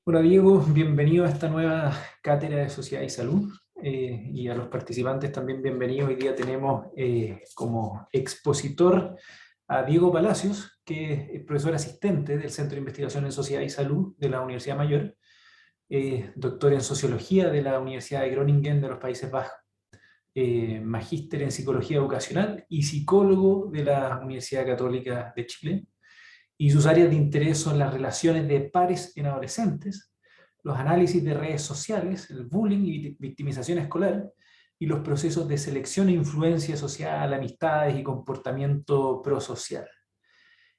Hola Diego, bienvenido a esta nueva cátedra de Sociedad y Salud, y a los participantes también bienvenidos. Hoy día tenemos como expositor a Diego Palacios, que es profesor asistente del Centro de Investigación en Sociedad y Salud de la Universidad Mayor, doctor en Sociología de la Universidad de Groningen de los Países Bajos, magíster en Psicología Educacional y psicólogo de la Universidad Católica de Chile, y sus áreas de interés son las relaciones de pares en adolescentes, los análisis de redes sociales, el bullying y victimización escolar, y los procesos de selección e influencia social, amistades y comportamiento prosocial.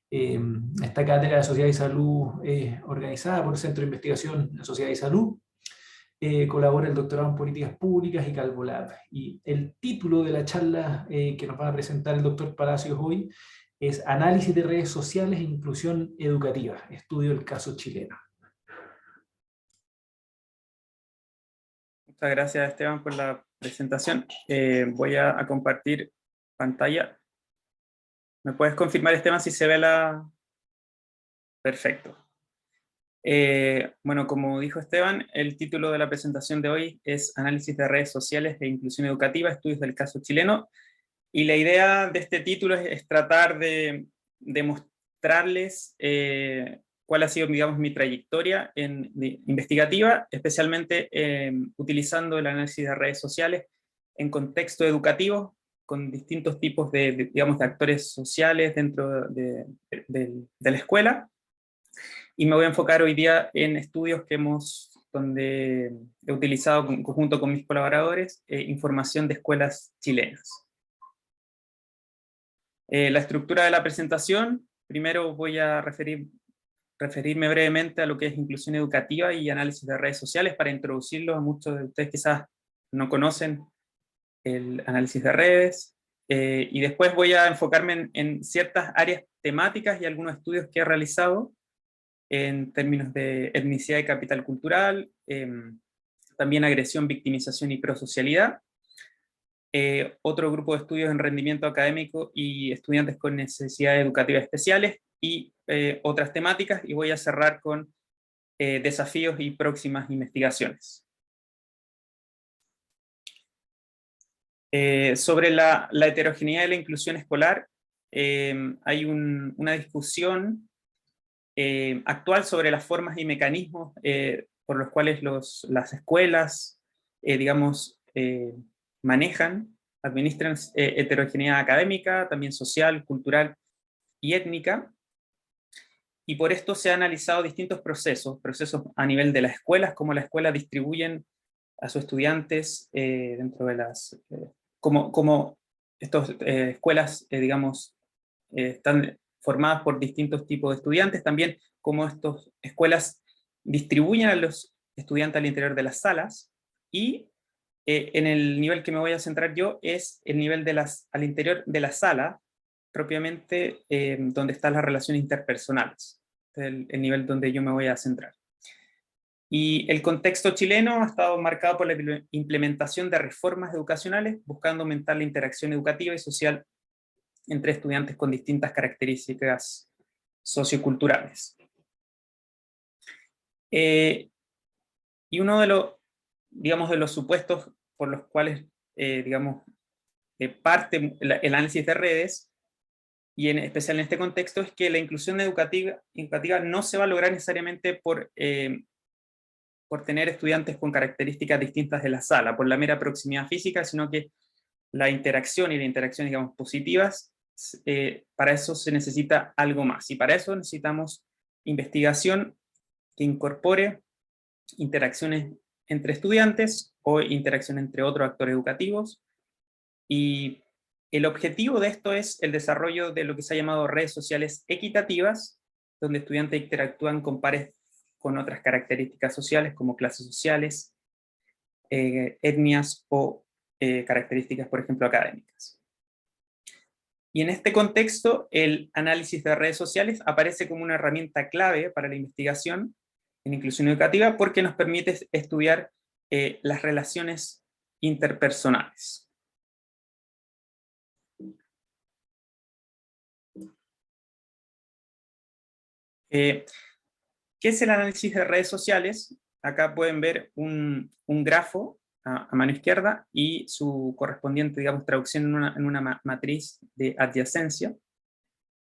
Esta cátedra de Sociedad y Salud es organizada por el Centro de Investigación en Sociedad y Salud. Colabora el doctorado en Políticas Públicas y Calvolab. Y el título de la charla que nos va a presentar el doctor Palacios hoy es Análisis de redes sociales e inclusión educativa, estudio del caso chileno. Muchas gracias, Esteban, por la presentación. Voy a compartir pantalla. ¿Me puedes confirmar, Esteban, si se ve la...? Perfecto. Bueno, como dijo Esteban, el título de la presentación de hoy es Análisis de redes sociales e inclusión educativa, estudios del caso chileno. Y la idea de este título es tratar de mostrarles cuál ha sido, digamos, mi trayectoria investigativa, especialmente utilizando el análisis de redes sociales en contexto educativo, con distintos tipos digamos, de actores sociales dentro de la escuela. Y me voy a enfocar hoy día en estudios donde he utilizado en conjunto con mis colaboradores información de escuelas chilenas. La estructura de la presentación: primero voy a referirme brevemente a lo que es inclusión educativa y análisis de redes sociales para introducirlo. A muchos de ustedes quizás no conocen el análisis de redes, y después voy a enfocarme en ciertas áreas temáticas y algunos estudios que he realizado en términos de etnicidad y capital cultural, también agresión, victimización y prosocialidad. Otro grupo de estudios en rendimiento académico y estudiantes con necesidades educativas especiales, y otras temáticas, y voy a cerrar con desafíos y próximas investigaciones. Sobre la heterogeneidad de la inclusión escolar, hay una discusión actual sobre las formas y mecanismos por los cuales las escuelas, digamos, administran heterogeneidad académica, también social, cultural y étnica. Y por esto se han analizado distintos procesos a nivel de las escuelas, cómo las escuelas distribuyen a sus estudiantes dentro de cómo estas escuelas, digamos, están formadas por distintos tipos de estudiantes, también cómo estas escuelas distribuyen a los estudiantes al interior de las salas, y en el nivel que me voy a centrar yo es el nivel al interior de la sala, propiamente donde están las relaciones interpersonales, el nivel donde yo me voy a centrar. Y el contexto chileno ha estado marcado por la implementación de reformas educacionales buscando aumentar la interacción educativa y social entre estudiantes con distintas características socioculturales. Y uno digamos, de los supuestos por los cuales digamos, parte el análisis de redes, y en especial en este contexto, es que la inclusión educativa no se va a lograr necesariamente por tener estudiantes con características distintas de la sala, por la mera proximidad física, sino que la interacción y la interacción, digamos, positivas, para eso se necesita algo más, y para eso necesitamos investigación que incorpore interacciones entre estudiantes o interacción entre otros actores educativos, y el objetivo de esto es el desarrollo de lo que se ha llamado redes sociales equitativas, donde estudiantes interactúan con pares con otras características sociales, como clases sociales, etnias o características, por ejemplo, académicas. Y en este contexto, el análisis de redes sociales aparece como una herramienta clave para la investigación en inclusión educativa, porque nos permite estudiar las relaciones interpersonales. ¿Qué es el análisis de redes sociales? Acá pueden ver un grafo a mano izquierda y su correspondiente, digamos, traducción en una matriz de adyacencia,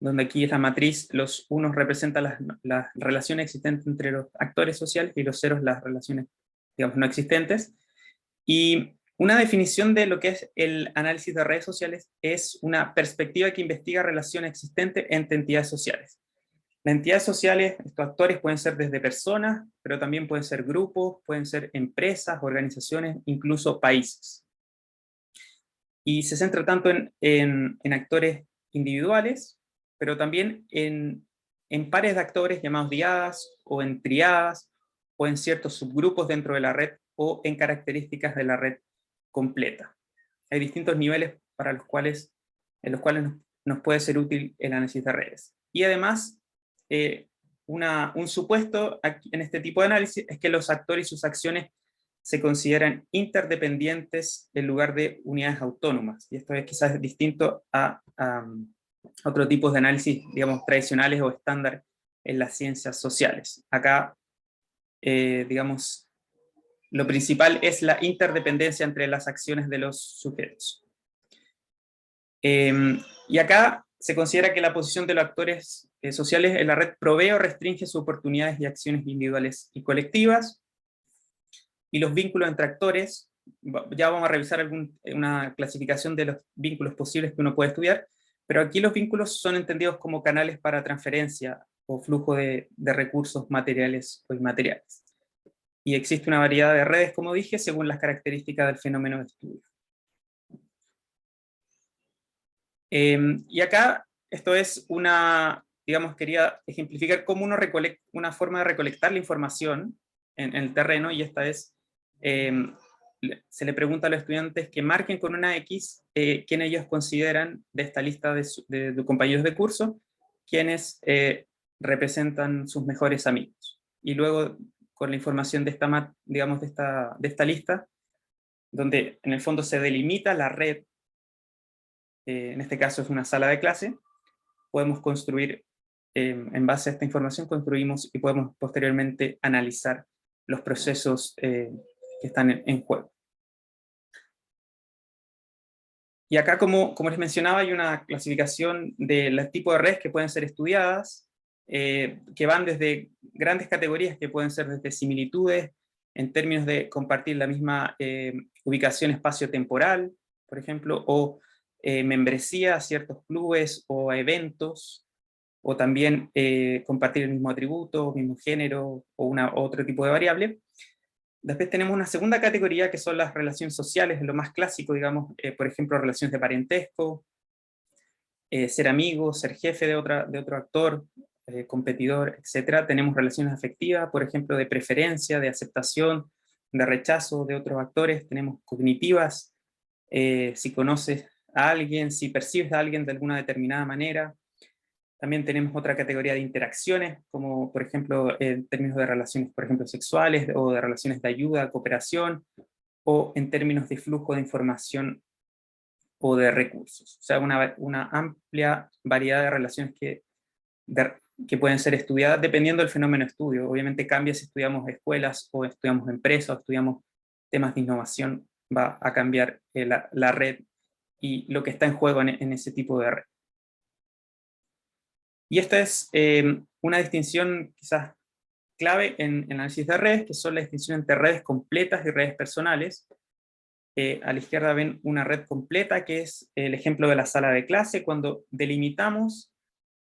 donde aquí es la matriz, los unos representan las relaciones existentes entre los actores sociales y los ceros las relaciones, digamos, no existentes. Y una definición de lo que es el análisis de redes sociales es una perspectiva que investiga relaciones existentes entre entidades sociales. Las entidades sociales, estos actores pueden ser desde personas, pero también pueden ser grupos, pueden ser empresas, organizaciones, incluso países. Y se centra tanto en actores individuales, pero también en pares de actores llamados diadas, o en triadas, o en ciertos subgrupos dentro de la red, o en características de la red completa. Hay distintos niveles en los cuales nos puede ser útil el análisis de redes. Y además, un supuesto en este tipo de análisis es que los actores y sus acciones se consideran interdependientes en lugar de unidades autónomas. Y esto es quizás distinto a otros tipos de análisis, digamos, tradicionales o estándar en las ciencias sociales. Acá, digamos, lo principal es la interdependencia entre las acciones de los sujetos. Y acá se considera que la posición de los actores sociales en la red provee o restringe sus oportunidades y acciones individuales y colectivas, y los vínculos entre actores, ya vamos a revisar una clasificación de los vínculos posibles que uno puede estudiar, pero aquí los vínculos son entendidos como canales para transferencia o flujo de recursos materiales o inmateriales. Y existe una variedad de redes, como dije, según las características del fenómeno de estudio. Y acá, esto es digamos, quería ejemplificar cómo una forma de recolectar la información en el terreno, y esta es, se le pregunta a los estudiantes que marquen con una X quién ellos consideran de esta lista de compañeros de curso, quienes representan sus mejores amigos. Y luego, con la información de esta lista, donde en el fondo se delimita la red, en este caso es una sala de clase, podemos construir, en base a esta información, construimos y podemos posteriormente analizar los procesos que están en juego. Y acá, como les mencionaba, hay una clasificación de los tipos de redes que pueden ser estudiadas, que van desde grandes categorías que pueden ser desde similitudes, en términos de compartir la misma ubicación espacio-temporal, por ejemplo, o membresía a ciertos clubes o a eventos, o también compartir el mismo atributo, mismo género, o otro tipo de variable. Después tenemos una segunda categoría que son las relaciones sociales, lo más clásico, digamos, por ejemplo, relaciones de parentesco, ser amigo, ser jefe de otro actor, competidor, etc. Tenemos relaciones afectivas, por ejemplo, de preferencia, de aceptación, de rechazo de otros actores. Tenemos cognitivas, si conoces a alguien, si percibes a alguien de alguna determinada manera. También tenemos otra categoría de interacciones, como por ejemplo en términos de relaciones, por ejemplo, sexuales, o de relaciones de ayuda, cooperación, o en términos de flujo de información o de recursos. O sea, una amplia variedad de relaciones que pueden ser estudiadas dependiendo del fenómeno de estudio. Obviamente cambia si estudiamos escuelas, o estudiamos empresas, o estudiamos temas de innovación, va a cambiar la red y lo que está en juego en ese tipo de red. Y esta es una distinción quizás clave en análisis de redes, que son la distinción entre redes completas y redes personales. A la izquierda ven una red completa, que es el ejemplo de la sala de clase, cuando delimitamos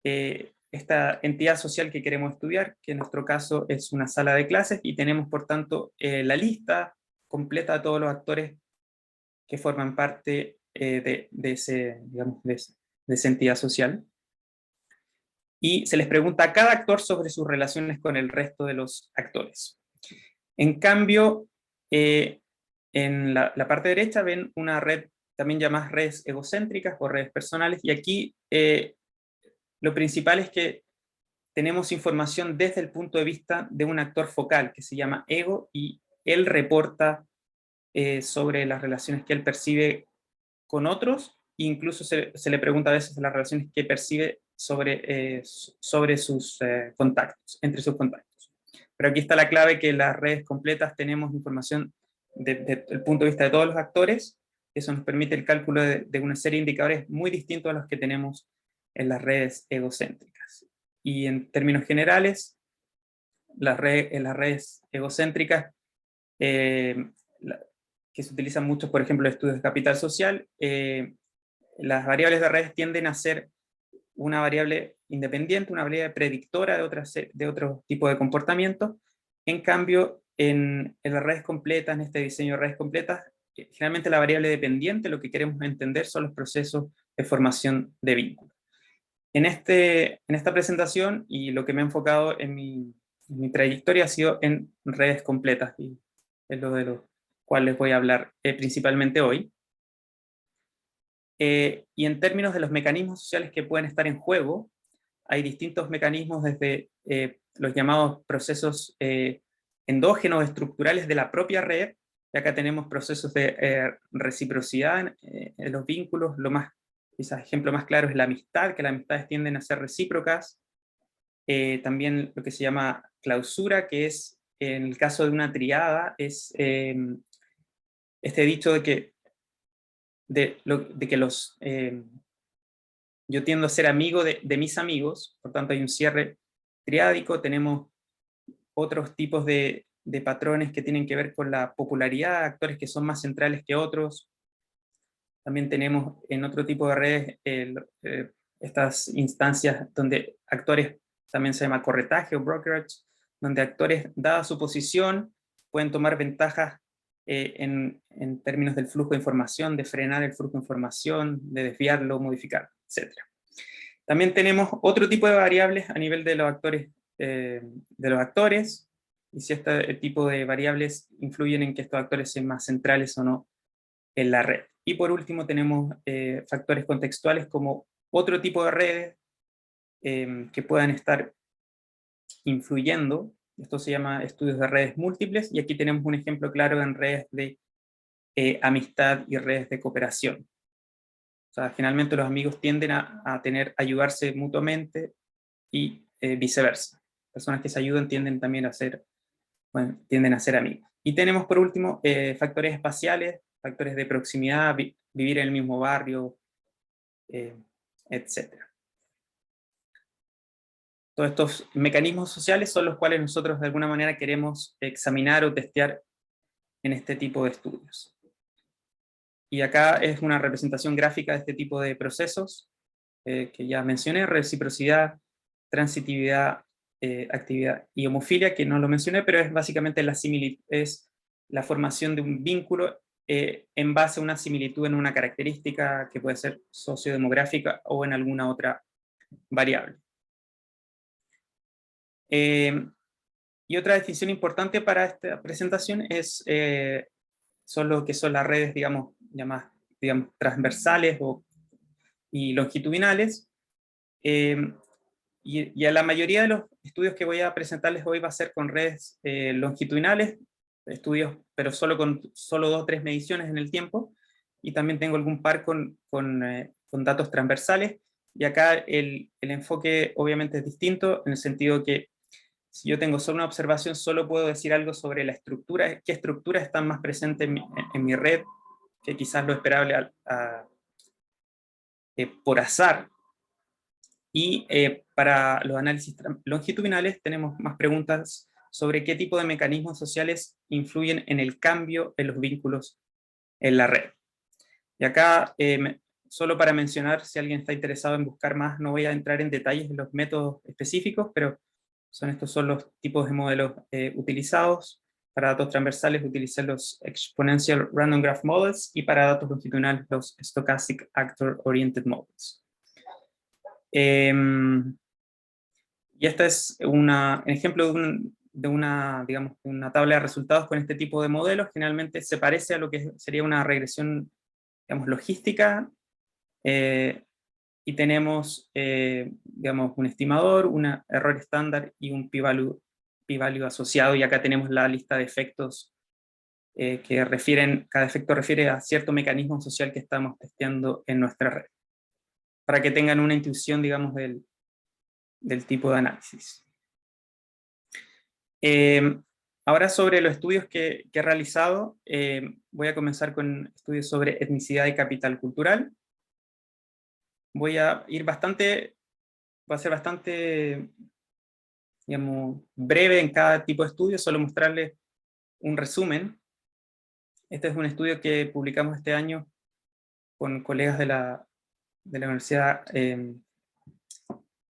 esta entidad social que queremos estudiar, que en nuestro caso es una sala de clases, y tenemos por tanto la lista completa de todos los actores que forman parte de esa entidad social. Y se les pregunta a cada actor sobre sus relaciones con el resto de los actores. En cambio, en la parte derecha ven una red también llamada redes egocéntricas o redes personales, y aquí lo principal es que tenemos información desde el punto de vista de un actor focal que se llama ego, y él reporta sobre las relaciones que él percibe con otros, e incluso se le pregunta a veces las relaciones que percibe sobre sus contactos, entre sus contactos. Pero aquí está la clave, que en las redes completas tenemos información desde el punto de vista de todos los actores. Eso nos permite el cálculo de una serie de indicadores muy distintos a los que tenemos en las redes egocéntricas. Y en términos generales, en las redes egocéntricas, que se utilizan mucho, por ejemplo, en estudios de capital social, las variables de redes tienden a ser una variable independiente, una variable predictora de otro tipo de comportamiento. En cambio, en las redes completas, en este diseño de redes completas, generalmente la variable dependiente, lo que queremos entender son los procesos de formación de vínculos. En esta presentación, y lo que me he enfocado en mi trayectoria, ha sido en redes completas, y es lo de lo cual les voy a hablar principalmente hoy. Y en términos de los mecanismos sociales que pueden estar en juego, hay distintos mecanismos, desde los llamados procesos endógenos estructurales de la propia red, y acá tenemos procesos de reciprocidad en los vínculos. Quizás ejemplo más claro es la amistad, que las amistades tienden a ser recíprocas. También lo que se llama clausura, que es, en el caso de una triada, es este dicho de que yo tiendo a ser amigo de mis amigos, por tanto hay un cierre triádico. Tenemos otros tipos de patrones que tienen que ver con la popularidad, actores que son más centrales que otros. También tenemos en otro tipo de redes estas instancias donde actores, también se llama corretaje o brokerage, donde actores, dada su posición, pueden tomar ventajas en términos del flujo de información, de frenar el flujo de información, de desviarlo, modificarlo, etc. También tenemos otro tipo de variables a nivel de los actores, y si este tipo de variables influyen en que estos actores sean más centrales o no en la red. Y por último tenemos factores contextuales, como otro tipo de redes que puedan estar influyendo. Esto se llama estudios de redes múltiples, y aquí tenemos un ejemplo claro en redes de amistad y redes de cooperación. O sea, generalmente los amigos tienden a ayudarse mutuamente, y viceversa. Personas que se ayudan tienden también a ser amigos. Y tenemos por último factores espaciales, factores de proximidad, vivir en el mismo barrio, etc. Todos estos mecanismos sociales son los cuales nosotros de alguna manera queremos examinar o testear en este tipo de estudios. Y acá es una representación gráfica de este tipo de procesos que ya mencioné: reciprocidad, transitividad, actividad y homofilia, que no lo mencioné, pero es básicamente es la formación de un vínculo en base a una similitud en una característica que puede ser sociodemográfica o en alguna otra variable. Y otra definición importante para esta presentación son lo que son las redes, digamos, llamadas, transversales y longitudinales. Y a la mayoría de los estudios que voy a presentarles hoy va a ser con redes longitudinales, estudios pero solo con 2 o 3 mediciones en el tiempo, y también tengo algún par con datos transversales. Y acá el enfoque obviamente es distinto, en el sentido que si yo tengo solo una observación, solo puedo decir algo sobre la estructura, qué estructuras están más presentes en mi red, que quizás lo esperable por azar. Y para los análisis longitudinales tenemos más preguntas sobre qué tipo de mecanismos sociales influyen en el cambio en los vínculos en la red. Y acá, solo para mencionar, si alguien está interesado en buscar más, no voy a entrar en detalles de los métodos específicos, pero estos son los tipos de modelos utilizados. Para datos transversales utilicé los Exponential Random Graph Models, y para datos longitudinales los Stochastic Actor Oriented Models. Y este es un ejemplo de una tabla de resultados con este tipo de modelos. Generalmente se parece a lo que sería una regresión, digamos, logística, y tenemos un estimador, un error estándar y un p-value asociado, y acá tenemos la lista de efectos que cada efecto refiere a cierto mecanismo social que estamos testeando en nuestra red, para que tengan una intuición, digamos, del tipo de análisis. Ahora sobre los estudios que he realizado, voy a comenzar con estudios sobre etnicidad y capital cultural. Voy a ir va a ser bastante, digamos, breve en cada tipo de estudio, solo mostrarles un resumen. Este es un estudio que publicamos este año con colegas de la Universidad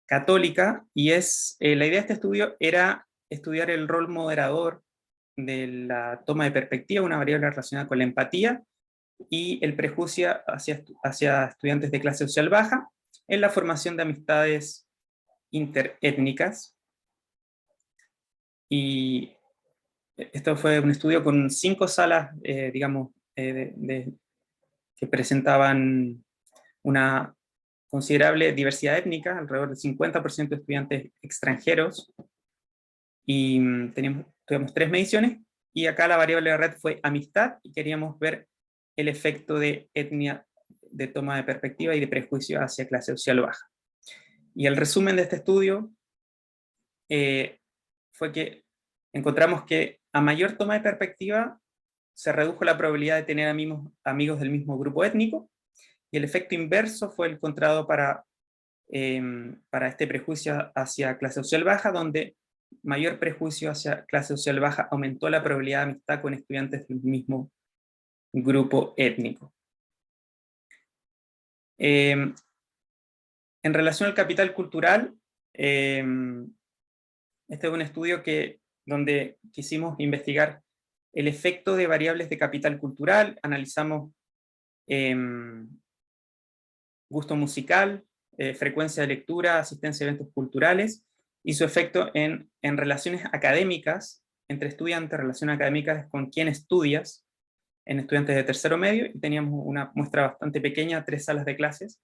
Católica, y la idea de este estudio era estudiar el rol moderador de la toma de perspectiva, una variable relacionada con la empatía, y el prejuicio hacia estudiantes de clase social baja, en la formación de amistades interétnicas. Y esto fue un estudio con 5 salas, digamos, que presentaban una considerable diversidad étnica, alrededor del 50% de estudiantes extranjeros, y tuvimos 3 mediciones, y acá la variable de red fue amistad, y queríamos ver el efecto de etnia, de toma de perspectiva y de prejuicio hacia clase social baja. Y el resumen de este estudio fue que encontramos que a mayor toma de perspectiva se redujo la probabilidad de tener amigos del mismo grupo étnico, y el efecto inverso fue encontrado para este prejuicio hacia clase social baja, donde mayor prejuicio hacia clase social baja aumentó la probabilidad de amistad con estudiantes del mismo grupo étnico. En relación al capital cultural, este es un estudio donde quisimos investigar el efecto de variables de capital cultural. Analizamos gusto musical, frecuencia de lectura, asistencia a eventos culturales, y su efecto en relaciones académicas, entre estudiantes, relaciones académicas con quién estudias, en estudiantes de tercero medio, y teníamos una muestra bastante pequeña, 3 salas de clases.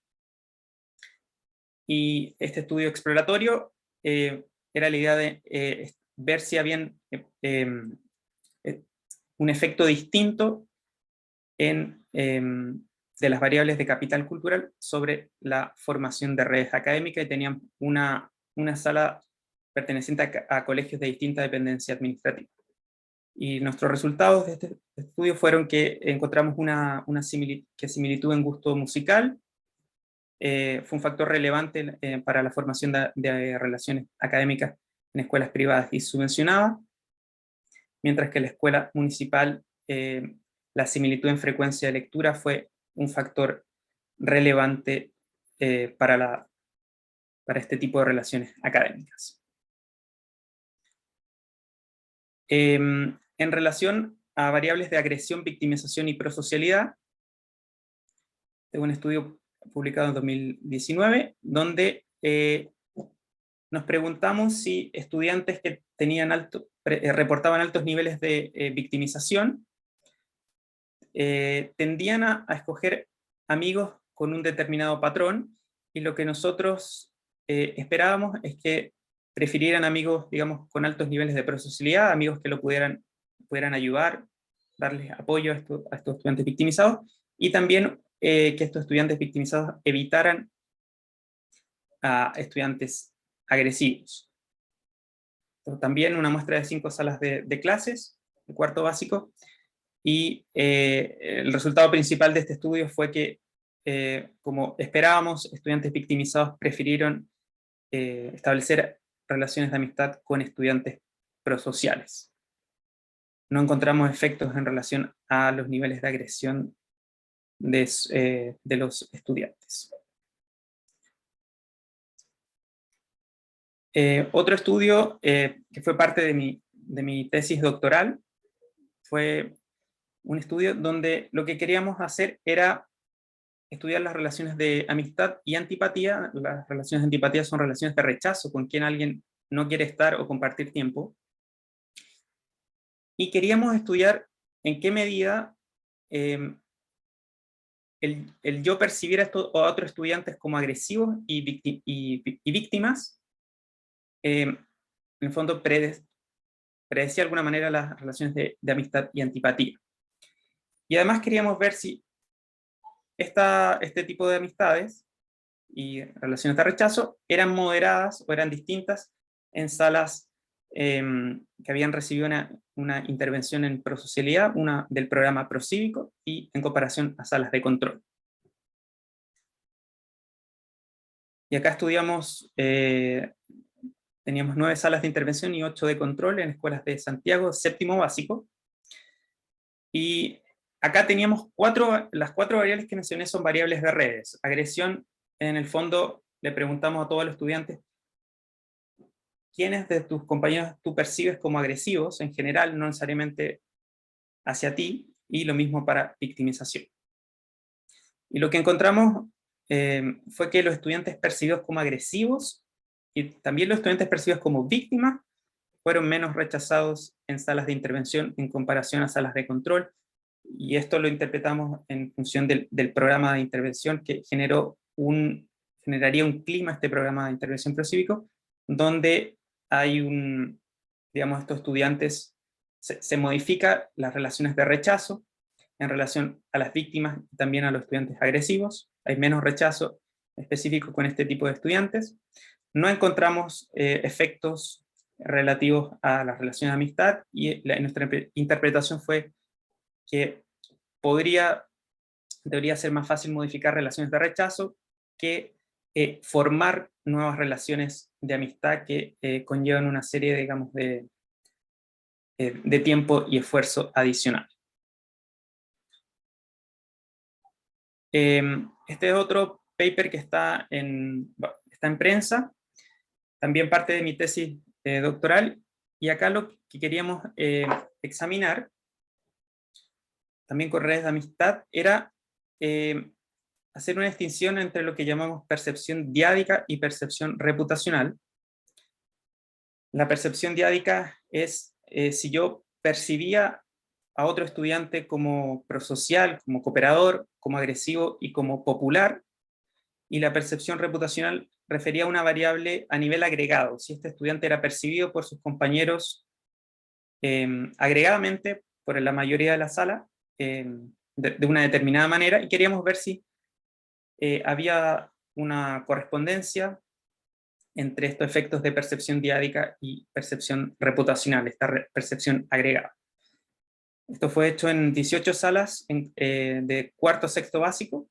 Y este estudio exploratorio era la idea de ver si había un efecto distinto de las variables de capital cultural sobre la formación de redes académicas, y tenían una sala perteneciente a colegios de distinta dependencia administrativa. Y nuestros resultados de este estudio fueron que encontramos una similitud en gusto musical. Fue un factor relevante para la formación de relaciones académicas en escuelas privadas y subvencionadas, mientras que en la escuela municipal la similitud en frecuencia de lectura fue un factor relevante para este tipo de relaciones académicas. En relación a variables de agresión, victimización y prosocialidad, tengo un estudio publicado en 2019, donde nos preguntamos si estudiantes que reportaban altos niveles de victimización tendían a escoger amigos con un determinado patrón, y lo que nosotros esperábamos es que prefirieran amigos, digamos, con altos niveles de prosocialidad, amigos que lo pudieran ayudar, darles apoyo a estos estudiantes victimizados, y también que estos estudiantes victimizados evitaran a estudiantes agresivos. También una muestra de 5 salas de clases, de cuarto básico, y el resultado principal de este estudio fue que, como esperábamos, estudiantes victimizados prefirieron establecer relaciones de amistad con estudiantes prosociales. No encontramos efectos en relación a los niveles de agresión de los estudiantes. Otro estudio que fue parte de mi tesis doctoral fue un estudio donde lo que queríamos hacer era estudiar las relaciones de amistad y antipatía. Las relaciones de antipatía son relaciones de rechazo, con quien alguien no quiere estar o compartir tiempo. Y queríamos estudiar en qué medida el yo percibir a otros estudiantes como agresivos y víctimas, en el fondo predecía de alguna manera las relaciones de amistad y antipatía. Y además queríamos ver si este tipo de amistades y relaciones de rechazo eran moderadas o eran distintas en salas que habían recibido una intervención en prosocialidad, una del programa Procívico, y en comparación a salas de control. Y acá estudiamos, teníamos 9 salas de intervención y 8 de control en escuelas de Santiago, séptimo básico. Y acá teníamos las 4 variables que mencioné son variables de redes. Agresión, en el fondo, le preguntamos a todos los estudiantes, ¿quiénes de tus compañeros tú percibes como agresivos en general, no necesariamente hacia ti? Y lo mismo para victimización. Y lo que encontramos fue que los estudiantes percibidos como agresivos y también los estudiantes percibidos como víctimas fueron menos rechazados en salas de intervención en comparación a salas de control, y esto lo interpretamos en función del programa de intervención que generaría un clima, este programa de intervención procívico, donde hay digamos, estos estudiantes, se modifica las relaciones de rechazo en relación a las víctimas y también a los estudiantes agresivos. Hay menos rechazo específico con este tipo de estudiantes. No encontramos efectos relativos a las relaciones de amistad, y nuestra interpretación fue que debería ser más fácil modificar relaciones de rechazo que formar nuevas relaciones de amistad que conllevan una serie, digamos, de tiempo y esfuerzo adicional. Este es otro paper que está en prensa, también parte de mi tesis doctoral, y acá lo que queríamos examinar, también con redes de amistad, era hacer una distinción entre lo que llamamos percepción diádica y percepción reputacional. La percepción diádica es si yo percibía a otro estudiante como prosocial, como cooperador, como agresivo y como popular, y la percepción reputacional refería a una variable a nivel agregado, si este estudiante era percibido por sus compañeros agregadamente por la mayoría de la sala, de una determinada manera, y queríamos ver si había una correspondencia entre estos efectos de percepción diádica y percepción reputacional, esta percepción agregada. Esto fue hecho en 18 salas de cuarto a sexto básico,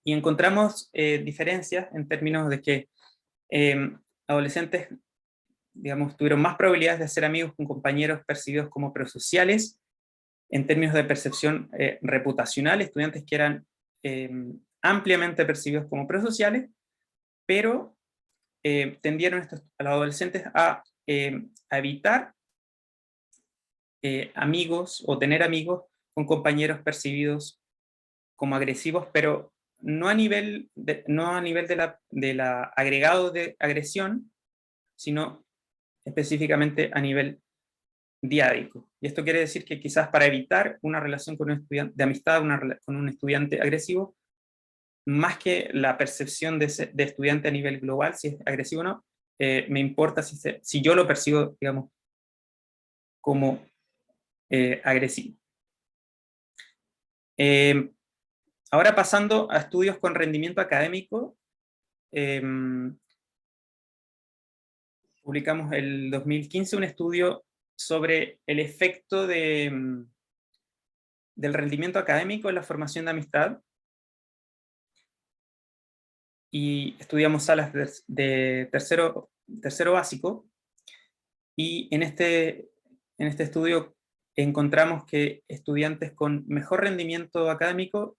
y encontramos diferencias en términos de que adolescentes, digamos, tuvieron más probabilidades de hacer amigos con compañeros percibidos como prosociales. En términos de percepción reputacional, estudiantes que eran ampliamente percibidos como prosociales, pero tendieron a los adolescentes a evitar amigos o tener amigos con compañeros percibidos como agresivos, pero no a nivel de la agregado de agresión, sino específicamente a nivel diádico. Y esto quiere decir que quizás para evitar una relación con un estudiante, de amistad con un estudiante agresivo, más que la percepción de estudiante a nivel global, si es agresivo o no, me importa si yo lo percibo, digamos, como agresivo. Ahora pasando a estudios con rendimiento académico, publicamos el 2015 un estudio sobre el efecto del rendimiento académico en la formación de amistad, y estudiamos salas de tercero básico, y en este estudio encontramos que estudiantes con mejor rendimiento académico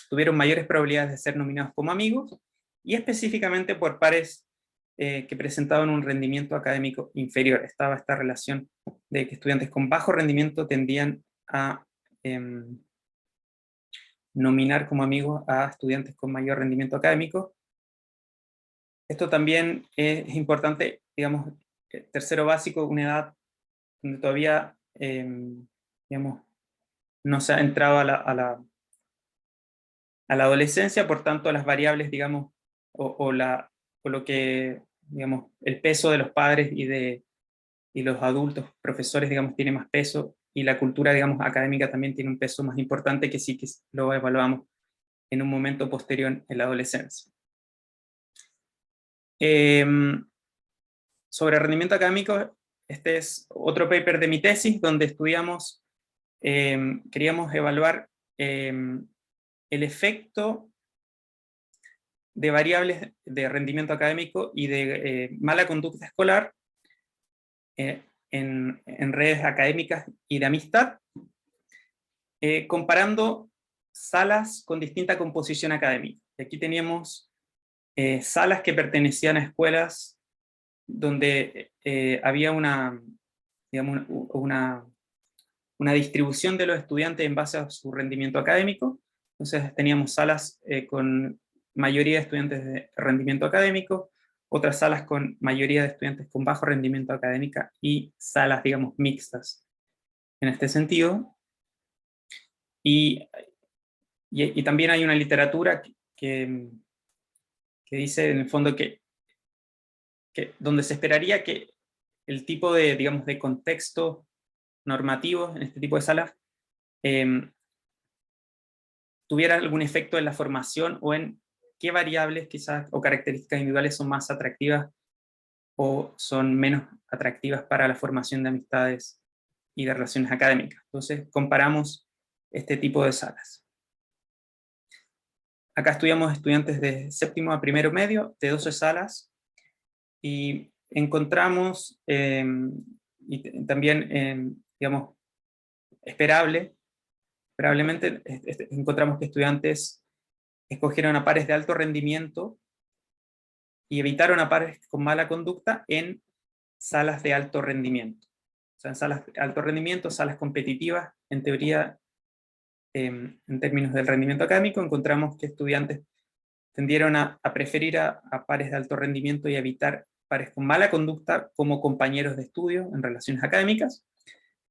tuvieron mayores probabilidades de ser nominados como amigos, y específicamente por pares que presentaban un rendimiento académico inferior. Estaba esta relación de que estudiantes con bajo rendimiento tendían a nominar como amigos a estudiantes con mayor rendimiento académico. Esto también es importante, digamos, tercero básico, una edad donde todavía, digamos, no se ha entrado a la adolescencia, por tanto las variables, digamos, o lo que, digamos, el peso de los padres y los adultos, profesores, digamos, tiene más peso, y la cultura, digamos, académica también tiene un peso más importante, que sí que lo evaluamos en un momento posterior en la adolescencia. Sobre rendimiento académico, este es otro paper de mi tesis, donde estudiamos, queríamos evaluar el efecto de variables de rendimiento académico y de mala conducta escolar en redes académicas y de amistad, comparando salas con distinta composición académica. Aquí teníamos salas que pertenecían a escuelas donde había digamos, una distribución de los estudiantes en base a su rendimiento académico. Entonces teníamos salas con mayoría de estudiantes de rendimiento académico, otras salas con mayoría de estudiantes con bajo rendimiento académico y salas, digamos, mixtas en este sentido. Y también hay una literatura que dice en el fondo que donde se esperaría que el tipo de, digamos, de contexto normativo en este tipo de salas tuviera algún efecto en la formación o en qué variables quizás o características individuales son más atractivas o son menos atractivas para la formación de amistades y de relaciones académicas. Entonces comparamos este tipo de salas. Acá estudiamos estudiantes de séptimo a primero medio, de 12 salas, y encontramos, y también, digamos, esperablemente encontramos que estudiantes escogieron a pares de alto rendimiento y evitaron a pares con mala conducta en salas de alto rendimiento. O sea, en salas de alto rendimiento, salas competitivas, en teoría, en términos del rendimiento académico, encontramos que estudiantes tendieron a preferir a pares de alto rendimiento y a evitar pares con mala conducta como compañeros de estudio en relaciones académicas.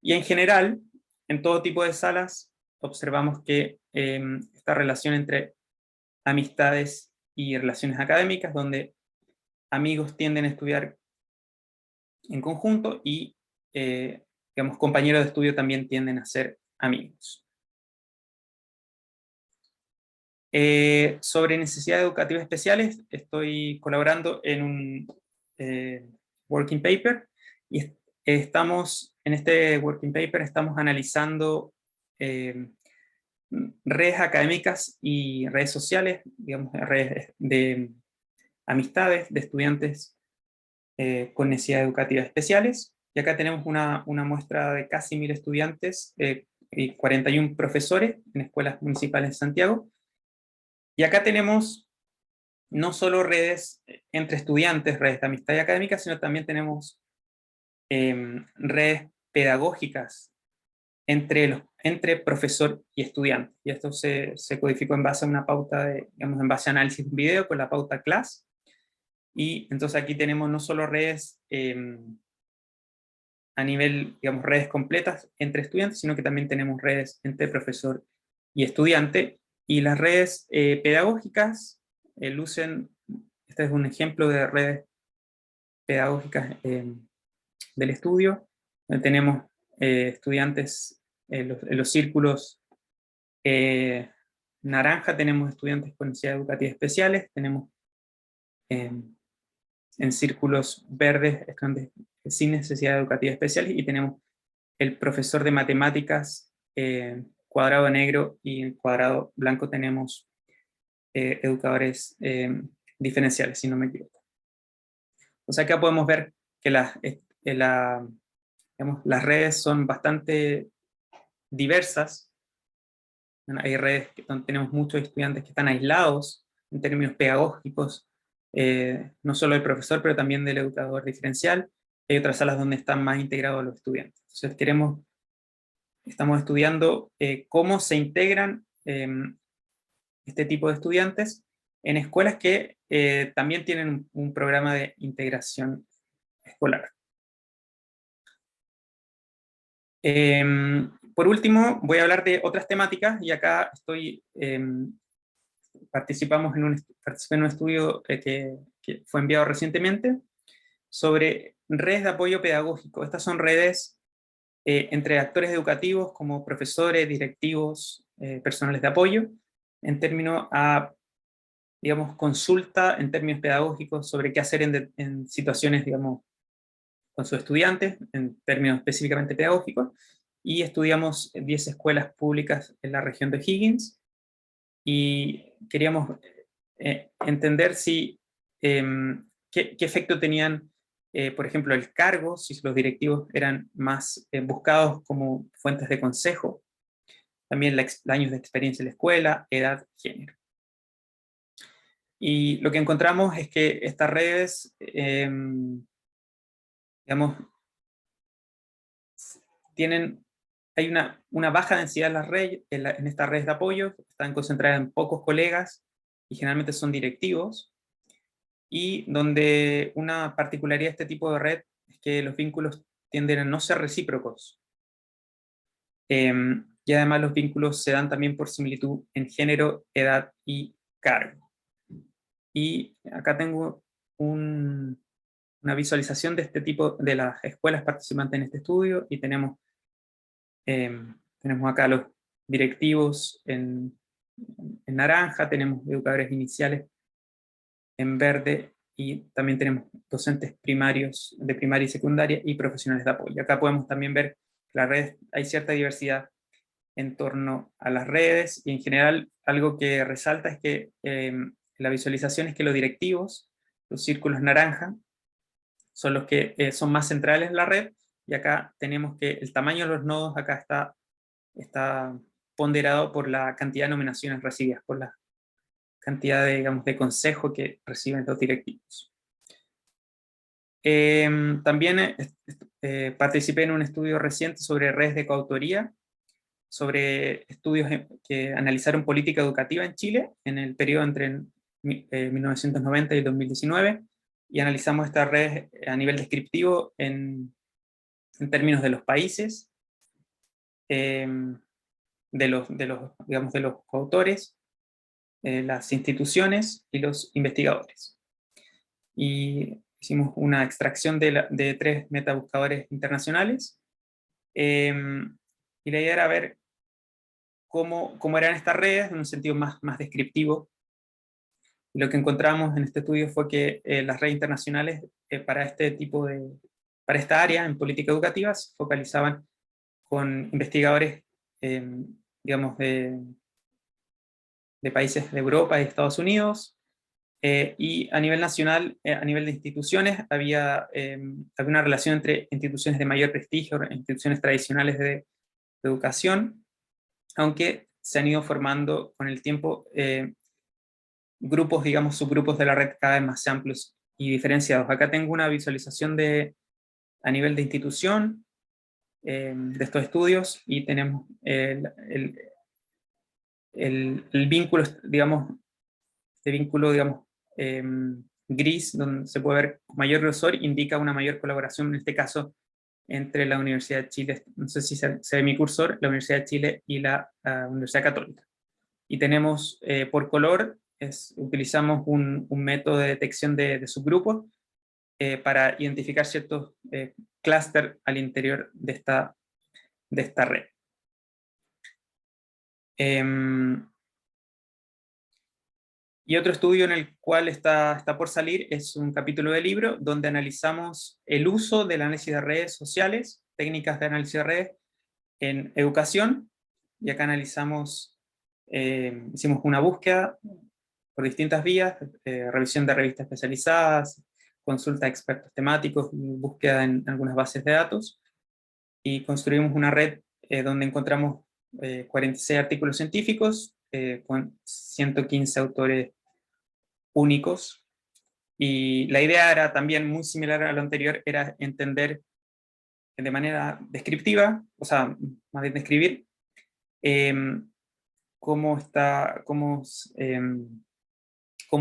Y en general, en todo tipo de salas, observamos que esta relación entre amistades y relaciones académicas, donde amigos tienden a estudiar en conjunto y, digamos, compañeros de estudio también tienden a ser amigos. Sobre necesidades educativas especiales, estoy colaborando en un working paper, y estamos, en este working paper estamos analizando redes académicas y redes sociales, digamos, redes de amistades de estudiantes con necesidades educativas especiales. Y acá tenemos una muestra de casi 1000 estudiantes y 41 profesores en escuelas municipales de Santiago. Y acá tenemos no solo redes entre estudiantes, redes de amistad y académica, sino también tenemos redes pedagógicas entre profesor y estudiante. Y esto se codificó en base a una pauta, digamos, en base a análisis de un video con la pauta CLAS. Y entonces aquí tenemos no solo redes a nivel, digamos, redes completas entre estudiantes, sino que también tenemos redes entre profesor y estudiante. Y las redes pedagógicas lucen, este es un ejemplo de redes pedagógicas del estudio, donde tenemos estudiantes en los círculos naranja, tenemos estudiantes con necesidades educativas especiales, tenemos en círculos verdes estudiantes sin necesidades educativas especiales, y tenemos el profesor de matemáticas cuadrado negro, y en cuadrado blanco tenemos educadores diferenciales, si no me equivoco. O sea, acá podemos ver que digamos, las redes son bastante diversas. Hay redes donde tenemos muchos estudiantes que están aislados en términos pedagógicos, no solo del profesor, pero también del educador diferencial. Hay otras salas donde están más integrados los estudiantes. Entonces estamos estudiando cómo se integran este tipo de estudiantes en escuelas que también tienen un programa de integración escolar. Por último, voy a hablar de otras temáticas, y acá participé en un estudio que fue enviado recientemente sobre redes de apoyo pedagógico. Estas son redes entre actores educativos como profesores, directivos, personales de apoyo, en términos a, digamos, consulta en términos pedagógicos sobre qué hacer en situaciones, digamos, con sus estudiantes, en términos específicamente pedagógicos, y estudiamos 10 escuelas públicas en la región de O'Higgins, y queríamos entender si, qué efecto tenían, por ejemplo, el cargo, si los directivos eran más buscados como fuentes de consejo, también años de experiencia en la escuela, edad, género. Y lo que encontramos es que estas redes, digamos, hay una baja densidad en las redes, en estas redes de apoyo, están concentradas en pocos colegas, y generalmente son directivos, y donde una particularidad de este tipo de red es que los vínculos tienden a no ser recíprocos. Y además los vínculos se dan también por similitud en género, edad y cargo. Y acá tengo una visualización de este tipo, de las escuelas participantes en este estudio, y tenemos acá los directivos en naranja, tenemos educadores iniciales en verde, y también tenemos docentes primarios de primaria y secundaria y profesionales de apoyo. Acá podemos también ver que la red, hay cierta diversidad en torno a las redes, y en general algo que resalta es que la visualización es que los directivos, los círculos naranja, son los que son más centrales en la red, y acá tenemos que el tamaño de los nodos acá está ponderado por la cantidad de nominaciones recibidas, por la cantidad de, digamos, de consejo que reciben los directivos. También participé en un estudio reciente sobre redes de coautoría, sobre estudios que analizaron política educativa en Chile en el periodo entre 1990 y 2019, y analizamos estas redes a nivel descriptivo en términos de los países, digamos, de los coautores, las instituciones y los investigadores. Y hicimos una extracción de 3 metabuscadores internacionales, y la idea era ver cómo eran estas redes en un sentido más descriptivo. Y lo que encontramos en este estudio fue que las redes internacionales para esta área en política educativa se focalizaban con investigadores, digamos, de países de Europa y Estados Unidos, y a nivel nacional, a nivel de instituciones, había una relación entre instituciones de mayor prestigio, instituciones tradicionales de educación, aunque se han ido formando con el tiempo grupos, digamos, subgrupos de la red cada vez más amplios y diferenciados. Acá tengo una visualización a nivel de institución de estos estudios, y tenemos el vínculo, digamos, gris, donde se puede ver mayor grosor, indica una mayor colaboración, en este caso, entre la Universidad de Chile, no sé si se ve mi cursor, la Universidad de Chile y la Universidad Católica. Y tenemos por color, utilizamos un método de detección de subgrupos para identificar ciertos clústeres al interior de esta red. Y otro estudio en el cual está por salir es un capítulo del libro donde analizamos el uso del análisis de redes sociales, técnicas de análisis de redes en educación, y acá analizamos, hicimos una búsqueda por distintas vías, revisión de revistas especializadas, consulta de expertos temáticos, y búsqueda en algunas bases de datos, y construimos una red donde encontramos 46 artículos científicos con 115 autores únicos, y la idea era también muy similar a lo anterior, era entender de manera descriptiva, o sea, más bien describir, cómo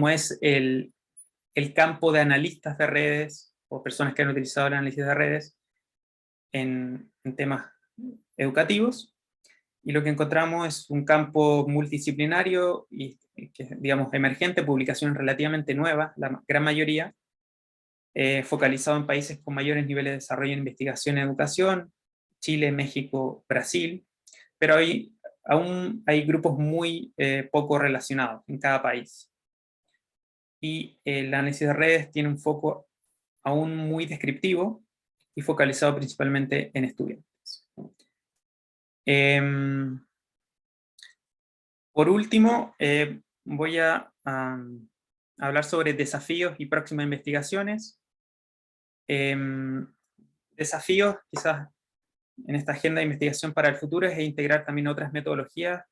es el campo de analistas de redes, o personas que han utilizado el análisis de redes en temas educativos. Y lo que encontramos es un campo multidisciplinario y que, digamos, emergente, publicaciones relativamente nuevas, la gran mayoría, focalizado en países con mayores niveles de desarrollo en investigación y educación, Chile, México, Brasil, pero aún hay grupos muy poco relacionados en cada país. Y el análisis de redes tiene un foco aún muy descriptivo, y focalizado principalmente en estudiantes. Por último, voy a hablar sobre desafíos y próximas investigaciones. Desafíos, quizás, en esta agenda de investigación para el futuro es integrar también otras metodologías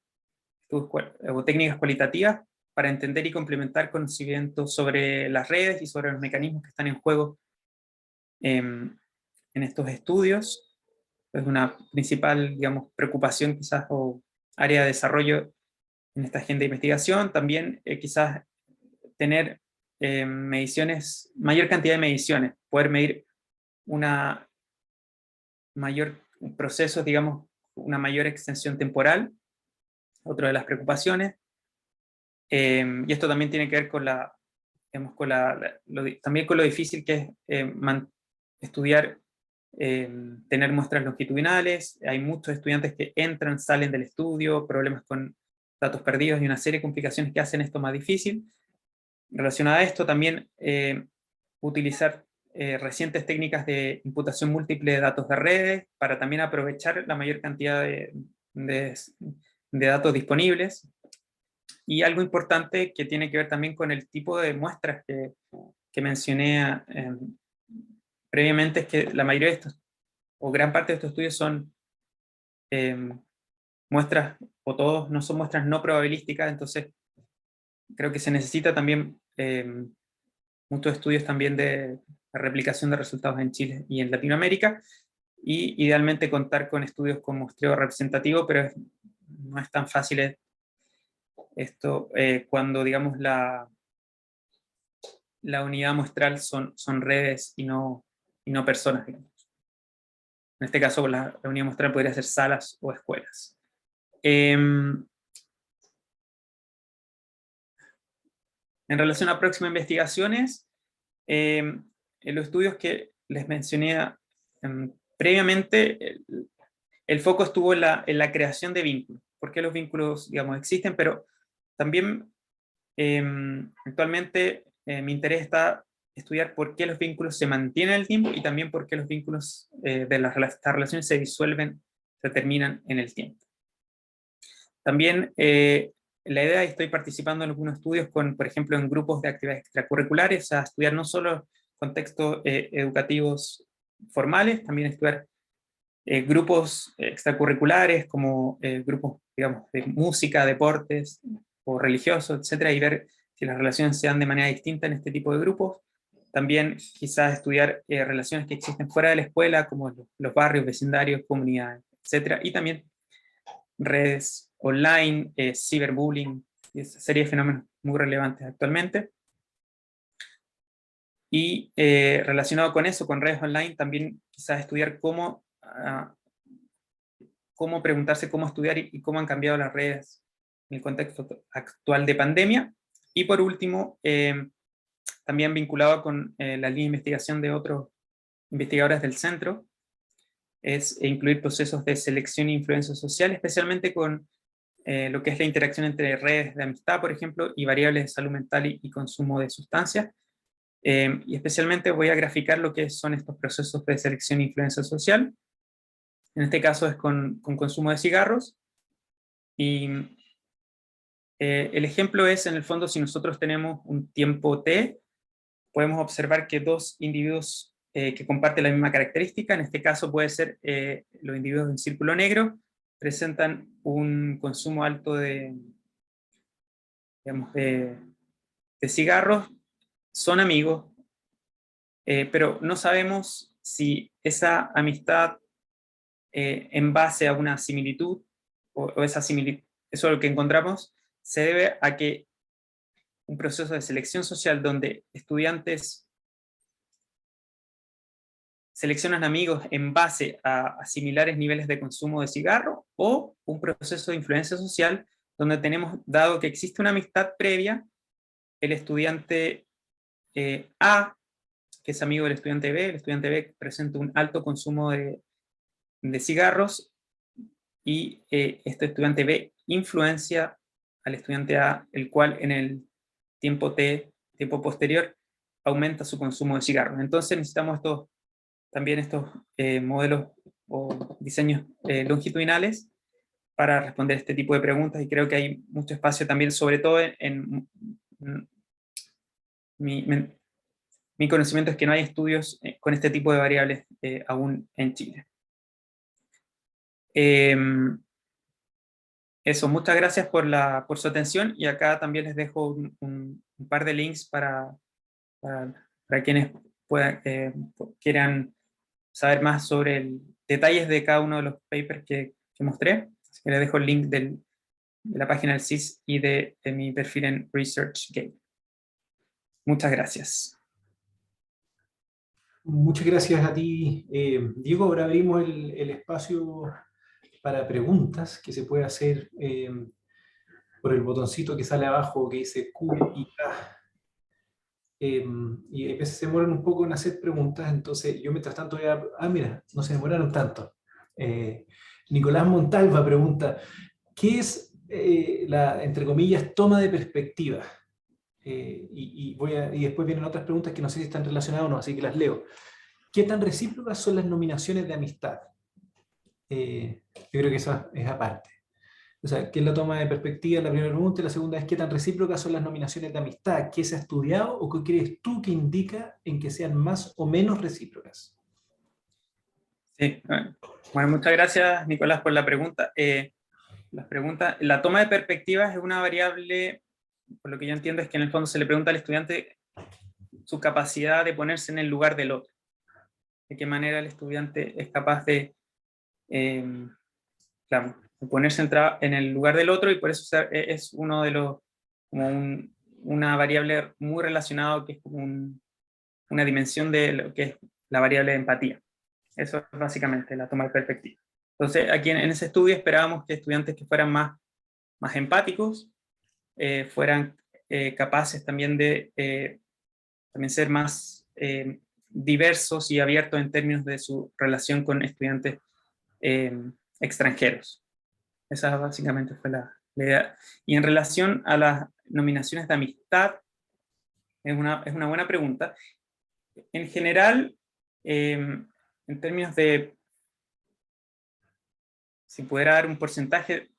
o técnicas cualitativas para entender y complementar conocimientos sobre las redes y sobre los mecanismos que están en juego en estos estudios. Es una principal, digamos, preocupación quizás o área de desarrollo en esta agenda de investigación. También quizás tener mediciones, mayor cantidad de mediciones, poder medir una mayor proceso, digamos, una mayor extensión temporal, otra de las preocupaciones. Y esto también tiene que ver con digamos, también con lo difícil que es estudiar, tener muestras longitudinales. Hay muchos estudiantes que entran, salen del estudio, problemas con datos perdidos y una serie de complicaciones que hacen esto más difícil. Relacionado a esto, también utilizar recientes técnicas de imputación múltiple de datos de redes para también aprovechar la mayor cantidad de datos disponibles. Y algo importante que tiene que ver también con el tipo de muestras que mencioné previamente, es que la mayoría de estos, o gran parte de estos estudios son muestras, o todos no son muestras no probabilísticas. Entonces creo que se necesita también muchos estudios también de replicación de resultados en Chile y en Latinoamérica, y idealmente contar con estudios con muestreo representativo, pero no es tan fácil esto cuando, digamos, la unidad muestral son redes y no personas, digamos. En este caso la unidad muestral podría ser salas o escuelas. En relación a próximas investigaciones, en los estudios que les mencioné previamente, el foco estuvo en la creación de vínculos. Porque los vínculos, digamos, existen, pero también actualmente mi interés está estudiar por qué los vínculos se mantienen en el tiempo, y también por qué los vínculos de estas relaciones se disuelven, se terminan en el tiempo. También la idea, estoy participando en algunos estudios por ejemplo, en grupos de actividades extracurriculares, a estudiar no solo contextos educativos formales, también estudiar grupos extracurriculares, como grupos, digamos, de música, deportes, o religiosos, etcétera, y ver si las relaciones se dan de manera distinta en este tipo de grupos. También quizás estudiar relaciones que existen fuera de la escuela, como los barrios, vecindarios, comunidades, etcétera, y también redes online, ciberbullying, y esa serie de fenómenos muy relevantes actualmente. Y relacionado con eso, con redes online, también quizás estudiar cómo preguntarse cómo estudiar y cómo han cambiado las redes en el contexto actual de pandemia. Y por último, también vinculado con la línea de investigación de otros investigadores del centro, es incluir procesos de selección e influencia social, especialmente con lo que es la interacción entre redes de amistad, por ejemplo, y variables de salud mental y consumo de sustancias. Y especialmente voy a graficar lo que son estos procesos de selección e influencia social. En este caso es con consumo de cigarros. Y el ejemplo es, en el fondo, si nosotros tenemos un tiempo T, podemos observar que dos individuos que comparten la misma característica, en este caso puede ser los individuos en círculo negro, presentan un consumo alto digamos, de cigarros, son amigos, pero no sabemos si esa amistad en base a una similitud, o esa similitud, eso es lo que encontramos, se debe a que un proceso de selección social donde estudiantes seleccionan amigos en base a similares niveles de consumo de cigarro, o un proceso de influencia social donde tenemos, dado que existe una amistad previa, el estudiante A, que es amigo del estudiante B, el estudiante B presenta un alto consumo de cigarros, y este estudiante B influencia al estudiante A, el cual en el tiempo T, tiempo posterior, aumenta su consumo de cigarros. Entonces necesitamos estos también estos modelos o diseños longitudinales para responder este tipo de preguntas, y creo que hay mucho espacio también, sobre todo mi conocimiento es que no hay estudios con este tipo de variables aún en Chile. Eso, muchas gracias por su atención, y acá también les dejo un par de links para quienes quieran saber más sobre detalles de cada uno de los papers que mostré. Así que les dejo el link de la página del CIS y de mi perfil en ResearchGate. Muchas gracias. Muchas gracias a ti, Diego. Ahora abrimos el espacio para preguntas que se puede hacer por el botoncito que sale abajo que dice Q y A. Y a veces se demoran un poco en hacer preguntas, entonces yo mientras tanto voy a... Ah, mira, no se demoraron tanto. Nicolás Montalva pregunta, ¿qué es la, entre comillas, toma de perspectiva? Y después vienen otras preguntas que no sé si están relacionadas o no, así que las leo. ¿Qué tan recíprocas son las nominaciones de amistad? Yo creo que eso es aparte. O sea, ¿qué es la toma de perspectiva? La primera pregunta, y la segunda es ¿qué tan recíprocas son las nominaciones de amistad? ¿Qué se ha estudiado o qué crees tú que indica en que sean más o menos recíprocas? Sí, bueno, muchas gracias, Nicolás, por la pregunta. La toma de perspectivas es una variable, por lo que yo entiendo, es que en el fondo se le pregunta al estudiante su capacidad de ponerse en el lugar del otro. De qué manera el estudiante es capaz de, claro, de ponerse en el lugar del otro, y por eso es uno de los, como una variable muy relacionada, que es como una dimensión de lo que es la variable de empatía. Eso es básicamente la toma de perspectiva. Entonces, aquí en ese estudio esperábamos que estudiantes que fueran más empáticos, fueran capaces también de también ser más diversos y abiertos en términos de su relación con estudiantes extranjeros. Esa básicamente fue la idea. Y en relación a las nominaciones de amistad, es una buena pregunta. En general, en términos de, si pudiera dar un porcentaje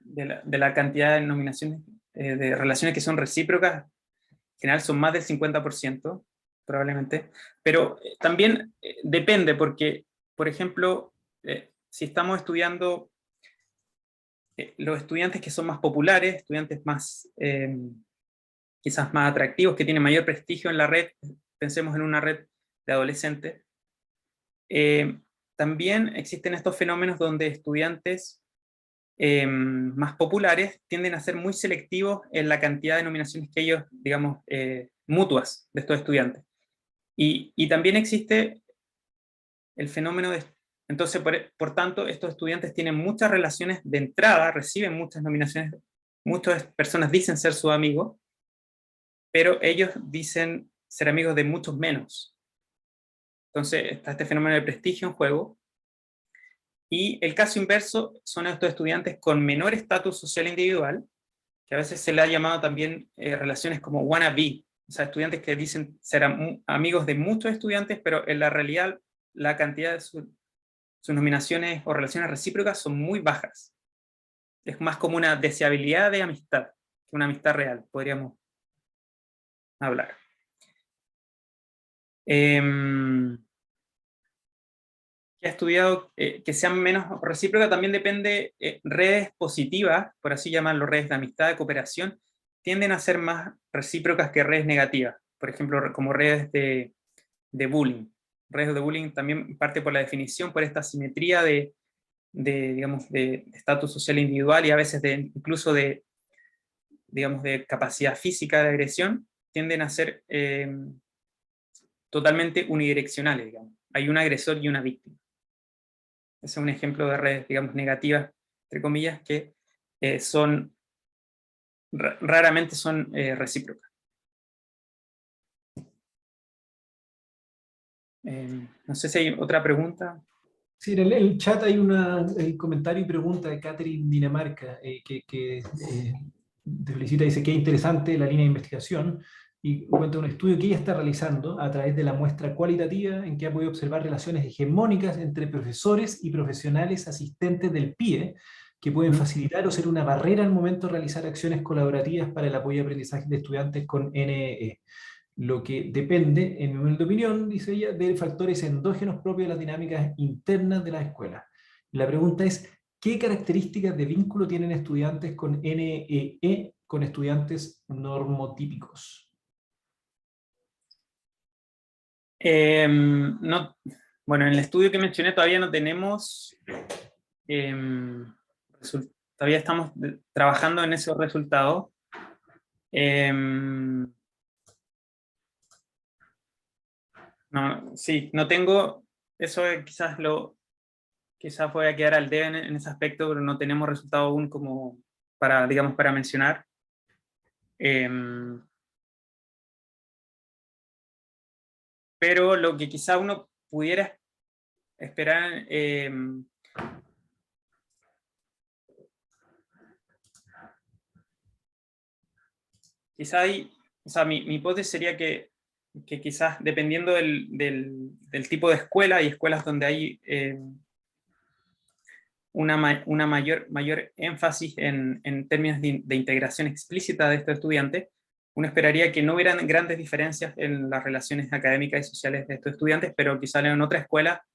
de la cantidad de nominaciones, de relaciones que son recíprocas, en general son más del 50%, probablemente, pero también depende, porque, por ejemplo, si estamos estudiando los estudiantes que son más populares, estudiantes más, quizás más atractivos, que tienen mayor prestigio en la red, pensemos en una red de adolescentes, también existen estos fenómenos donde estudiantes más populares tienden a ser muy selectivos en la cantidad de nominaciones que ellos, digamos, mutuas de estos estudiantes. Y también existe el fenómeno de... Entonces, por tanto, estos estudiantes tienen muchas relaciones de entrada, reciben muchas nominaciones, muchas personas dicen ser sus amigos, pero ellos dicen ser amigos de muchos menos. Entonces, está este fenómeno de prestigio en juego. Y el caso inverso son estos estudiantes con menor estatus social individual, que a veces se le ha llamado también relaciones como wannabe, o sea, estudiantes que dicen ser amigos de muchos estudiantes, pero en la realidad la cantidad de sus nominaciones o relaciones recíprocas son muy bajas. Es más como una deseabilidad de amistad que una amistad real, podríamos hablar. Que ha estudiado que sean menos recíprocas también depende, redes positivas, por así llamarlo, redes de amistad, de cooperación, tienden a ser más recíprocas que redes negativas, por ejemplo, como redes de bullying. Redes de bullying también parte por la definición, por esta simetría digamos, de estatus social individual y a veces incluso digamos, de capacidad física de agresión, tienden a ser totalmente unidireccionales, digamos. Hay un agresor y una víctima. Ese es un ejemplo de redes, digamos, negativas, entre comillas, que raramente son recíprocas. No sé si hay otra pregunta. Sí, en el chat hay el comentario y pregunta de Catherine Dinamarca, que te felicita, dice que es interesante la línea de investigación. y cuenta un estudio que ella está realizando a través de la muestra cualitativa en que ha podido observar relaciones hegemónicas entre profesores y profesionales asistentes del PIE que pueden facilitar o ser una barrera al momento de realizar acciones colaborativas para el apoyo y aprendizaje de estudiantes con NEE. Lo que depende, en mi humilde opinión, dice ella, de factores endógenos propios de las dinámicas internas de las escuelas. La pregunta es, ¿qué características de vínculo tienen estudiantes con NEE con estudiantes normotípicos? No, bueno, en el estudio que mencioné todavía no tenemos, todavía estamos trabajando en esos resultados. No, sí, no tengo, eso quizás voy a quedar al debe en ese aspecto, pero no tenemos resultado aún como para, digamos, para mencionar. Pero lo que quizá uno pudiera esperar, quizá hay, o sea, mi hipótesis sería que quizás dependiendo del tipo de escuela, hay escuelas donde hay una mayor énfasis en términos de integración explícita de estos estudiantes. Uno esperaría que no hubieran grandes diferencias en las relaciones académicas y sociales de estos estudiantes, pero quizás en otra escuela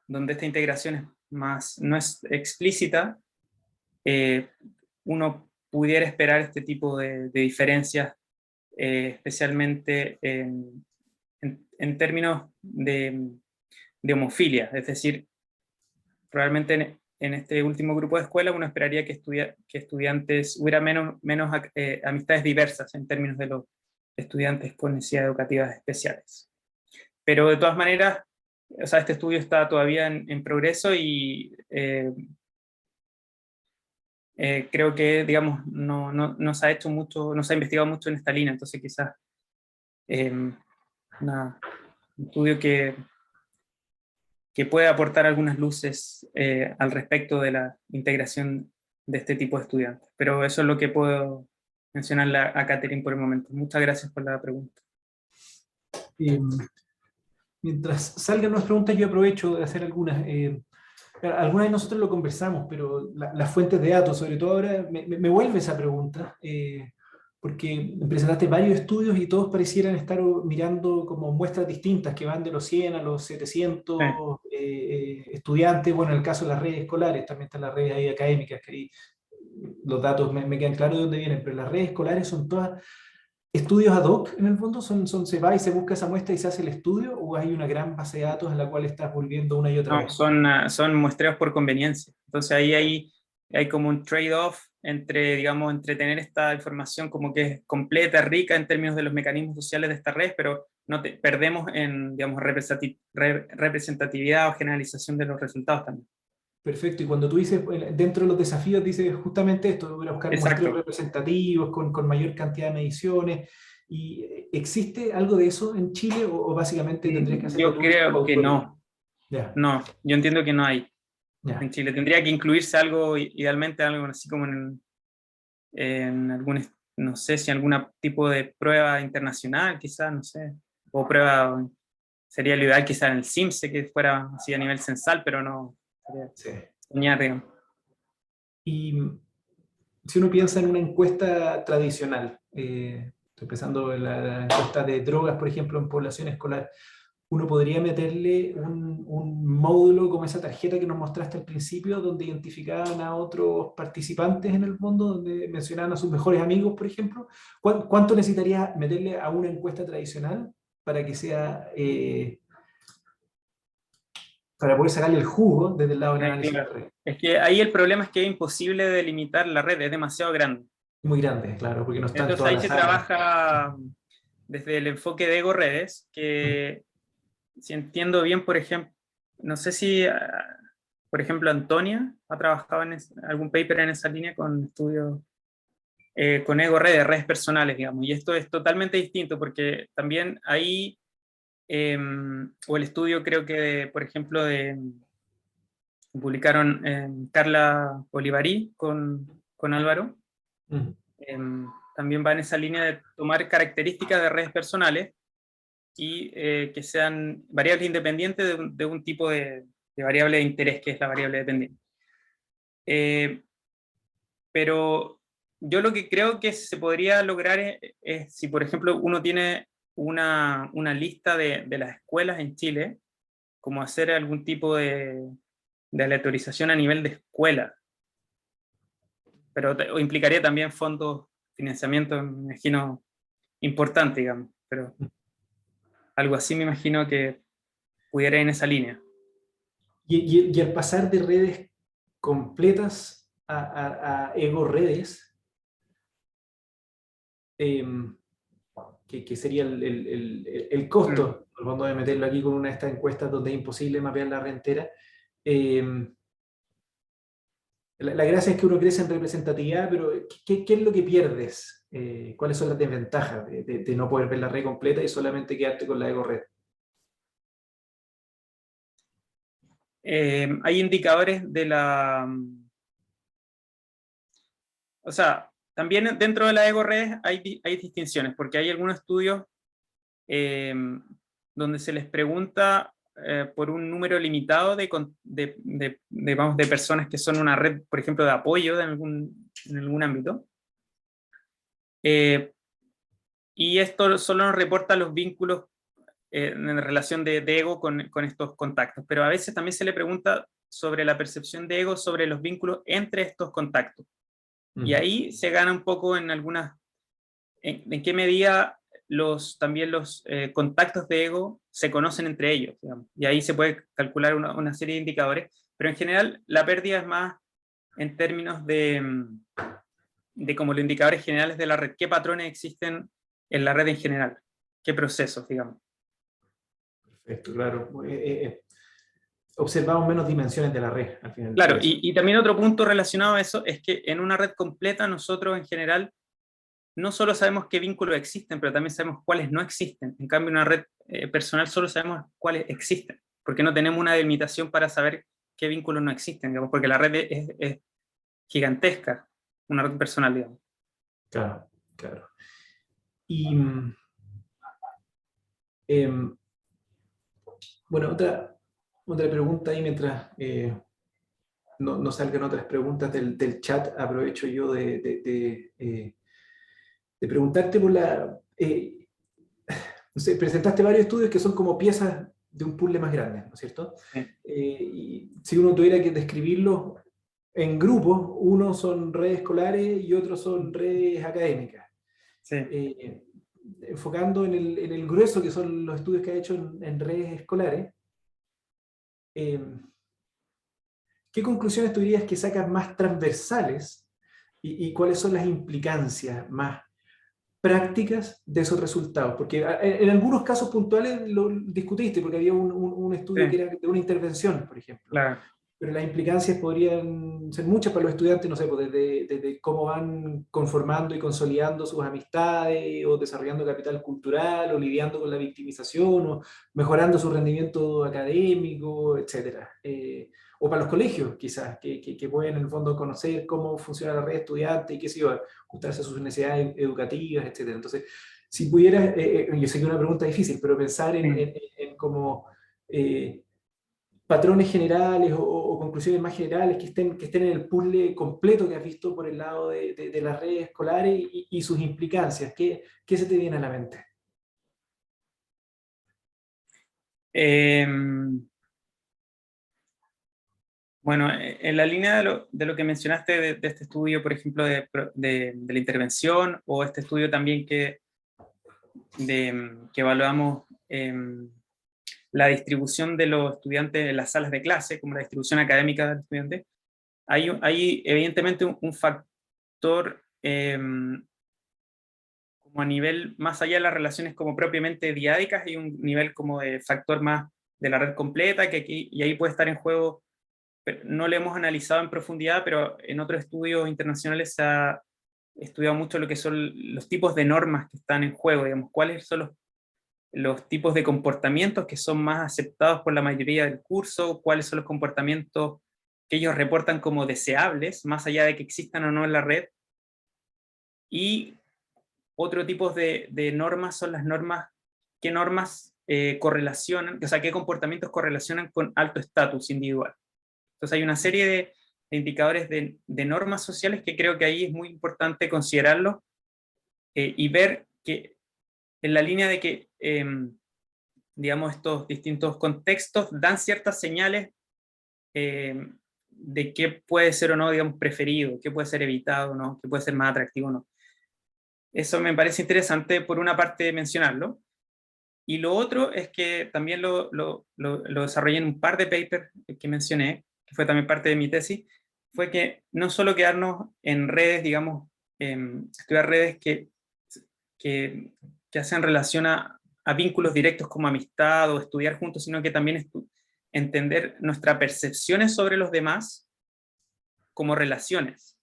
donde esta integración no es explícita, uno pudiera esperar este tipo de diferencias, especialmente en términos de homofilia, es decir, probablemente en este último grupo de escuela uno esperaría que estudiantes, hubiera menos amistades diversas en términos de los estudiantes con necesidades educativas especiales. Pero de todas maneras, o sea, este estudio está todavía en progreso y creo que, digamos, no se ha hecho mucho, no se ha investigado mucho en esta línea, entonces quizás un estudio que puede aportar algunas luces al respecto de la integración de este tipo de estudiantes. Pero eso es lo que puedo mencionarle a Catherine por el momento. Muchas gracias por la pregunta. Mientras salgan unas preguntas, yo aprovecho de hacer algunas. Algunas de nosotros lo conversamos, pero las fuentes de datos, sobre todo ahora, me vuelve esa pregunta, porque presentaste varios estudios y todos parecieran estar mirando como muestras distintas, que van de los 100 a los 700 estudiantes. Bueno, en el caso de las redes escolares, también están las redes ahí académicas, que ahí los datos me quedan claros de dónde vienen, pero las redes escolares son todas estudios ad hoc, en el fondo, se va y se busca esa muestra y se hace el estudio, o hay una gran base de datos en la cual estás volviendo una y otra No, vez. son muestreos por conveniencia. Entonces ahí hay como un trade-off entre, digamos, entre tener esta información como que es completa, rica en términos de los mecanismos sociales de esta red, pero perdemos en, digamos, representatividad o generalización de los resultados también. Perfecto, y cuando tú dices, dentro de los desafíos, dices justamente esto, voy a buscar muestreos Exacto. representativos con mayor cantidad de mediciones, ¿y existe algo de eso en Chile o básicamente tendrías que hacerlo Yo tú creo que autoría? no. Ya, No, yo entiendo que no hay en ya. Chile. Tendría que incluirse algo, idealmente algo así como en algún, no sé si algún tipo de prueba internacional, quizás, no sé, o prueba, sería lo ideal quizás en el CIMSE, que fuera así a nivel censal, pero no, sería Sí. soñar, digamos. Y si uno piensa en una encuesta tradicional, estoy pensando en la encuesta de drogas, por ejemplo, en población escolar, uno podría meterle un módulo como esa tarjeta que nos mostraste al principio, donde identificaban a otros participantes en el mundo, donde mencionaban a sus mejores amigos, por ejemplo. ¿Cuánto necesitaría meterle a una encuesta tradicional para que sea, para poder sacarle el jugo desde el lado del análisis de Claro. red? Es que ahí el problema es que es imposible delimitar la red, es demasiado grande. Muy grande, claro, porque no está en Entonces todas ahí las se áreas. trabaja desde el enfoque de Ego Redes, Mm. que si entiendo bien, por ejemplo, no sé si, por ejemplo, Antonia ha trabajado en algún paper en esa línea con estudios con Ego Redes, redes personales, digamos, y esto es totalmente distinto porque también ahí, o el estudio creo que, por ejemplo, publicaron Carla Olivarí con Álvaro, Mm. también va en esa línea de tomar características de redes personales y que sean variables independientes de un tipo de variable de interés, que es la variable dependiente. Pero yo lo que creo que se podría lograr es si, por ejemplo, uno tiene una lista de las escuelas en Chile, como hacer algún tipo de aleatorización a nivel de escuela, pero implicaría también fondos, financiamiento, me imagino, importante, digamos, pero algo así me imagino que pudiera ir en esa línea. Y al pasar de redes completas a ego redes, que sería el costo, vamos a meterlo aquí con una de estas encuestas donde es imposible mapear la red entera. La gracia es que uno crece en representatividad, pero ¿qué es lo que pierdes? ¿Cuáles son las desventajas de no poder ver la red completa y solamente quedarte con la ego red? Hay indicadores de o sea, también dentro de la ego red hay distinciones, porque hay algunos estudios donde se les pregunta por un número limitado vamos, de personas que son una red, por ejemplo, de apoyo en algún ámbito. Y esto solo nos reporta los vínculos en relación de ego con estos contactos, pero a veces también se le pregunta sobre la percepción de ego, sobre los vínculos entre estos contactos. Y ahí se gana un poco en en qué medida también los contactos de ego se conocen entre ellos, digamos. Y ahí se puede calcular una serie de indicadores, pero en general la pérdida es más en términos de como los indicadores generales de la red, qué patrones existen en la red en general, qué procesos, digamos. Perfecto, claro. Observamos menos dimensiones de la red, al final. Claro, y también otro punto relacionado a eso es que en una red completa nosotros en general no solo sabemos qué vínculos existen, pero también sabemos cuáles no existen. En cambio, en una red personal solo sabemos cuáles existen, porque no tenemos una delimitación para saber qué vínculos no existen, digamos, porque la red es gigantesca, una red personal, digamos. Claro, claro. Y bueno, otra pregunta ahí mientras no salgan otras preguntas del chat, aprovecho yo de preguntarte por no sé, presentaste varios estudios que son como piezas de un puzzle más grande, ¿no es cierto? Sí. Y si uno tuviera que describirlos en grupos, unos son redes escolares y otros son redes académicas. Sí. Enfocando en el grueso que son los estudios que ha hecho en redes escolares, ¿qué conclusiones tú dirías que sacas más transversales y cuáles son las implicancias más prácticas de esos resultados? Porque en algunos casos puntuales lo discutiste, porque había un estudio Sí. que era de una intervención, por ejemplo. Claro. Pero las implicancias podrían ser muchas para los estudiantes, no sé, pues desde cómo van conformando y consolidando sus amistades, o desarrollando capital cultural, o lidiando con la victimización, o mejorando su rendimiento académico, etc. O para los colegios, quizás, que pueden en el fondo conocer cómo funciona la red de estudiantes y qué sé yo, ajustarse a sus necesidades educativas, etc. Entonces, si pudieras, yo sé que es una pregunta difícil, pero pensar en cómo patrones generales o conclusiones más generales que estén en el puzzle completo que has visto por el lado de las redes escolares y sus implicancias. ¿Qué se te viene a la mente? Bueno, en la línea de lo que mencionaste de este estudio, por ejemplo, de la intervención, o este estudio también que evaluamos la distribución de los estudiantes en las salas de clase, como la distribución académica del estudiante, hay evidentemente un factor como a nivel más allá de las relaciones como propiamente diádicas, hay un nivel como de factor más de la red completa, y ahí puede estar en juego. No lo hemos analizado en profundidad, pero en otros estudios internacionales se ha estudiado mucho lo que son los tipos de normas que están en juego, digamos, cuáles son los tipos de comportamientos que son más aceptados por la mayoría del curso, cuáles son los comportamientos que ellos reportan como deseables, más allá de que existan o no en la red, y Otro tipo de normas son las normas, qué normas correlacionan, o sea, qué comportamientos correlacionan con alto estatus individual. Entonces hay una serie de indicadores de normas sociales que creo que ahí es muy importante considerarlos y ver que en la línea de que, digamos, estos distintos contextos dan ciertas señales de qué puede ser o no, digamos, preferido, qué puede ser evitado o no, qué puede ser más atractivo o no. Eso me parece interesante, por una parte, mencionarlo. Y lo otro es que también lo desarrollé en un par de papers que mencioné, que fue también parte de mi tesis, fue que no solo quedarnos en redes, digamos, estudiar redes que hacen relación a vínculos directos como amistad o estudiar juntos, sino que también entender nuestras percepciones sobre los demás como relaciones,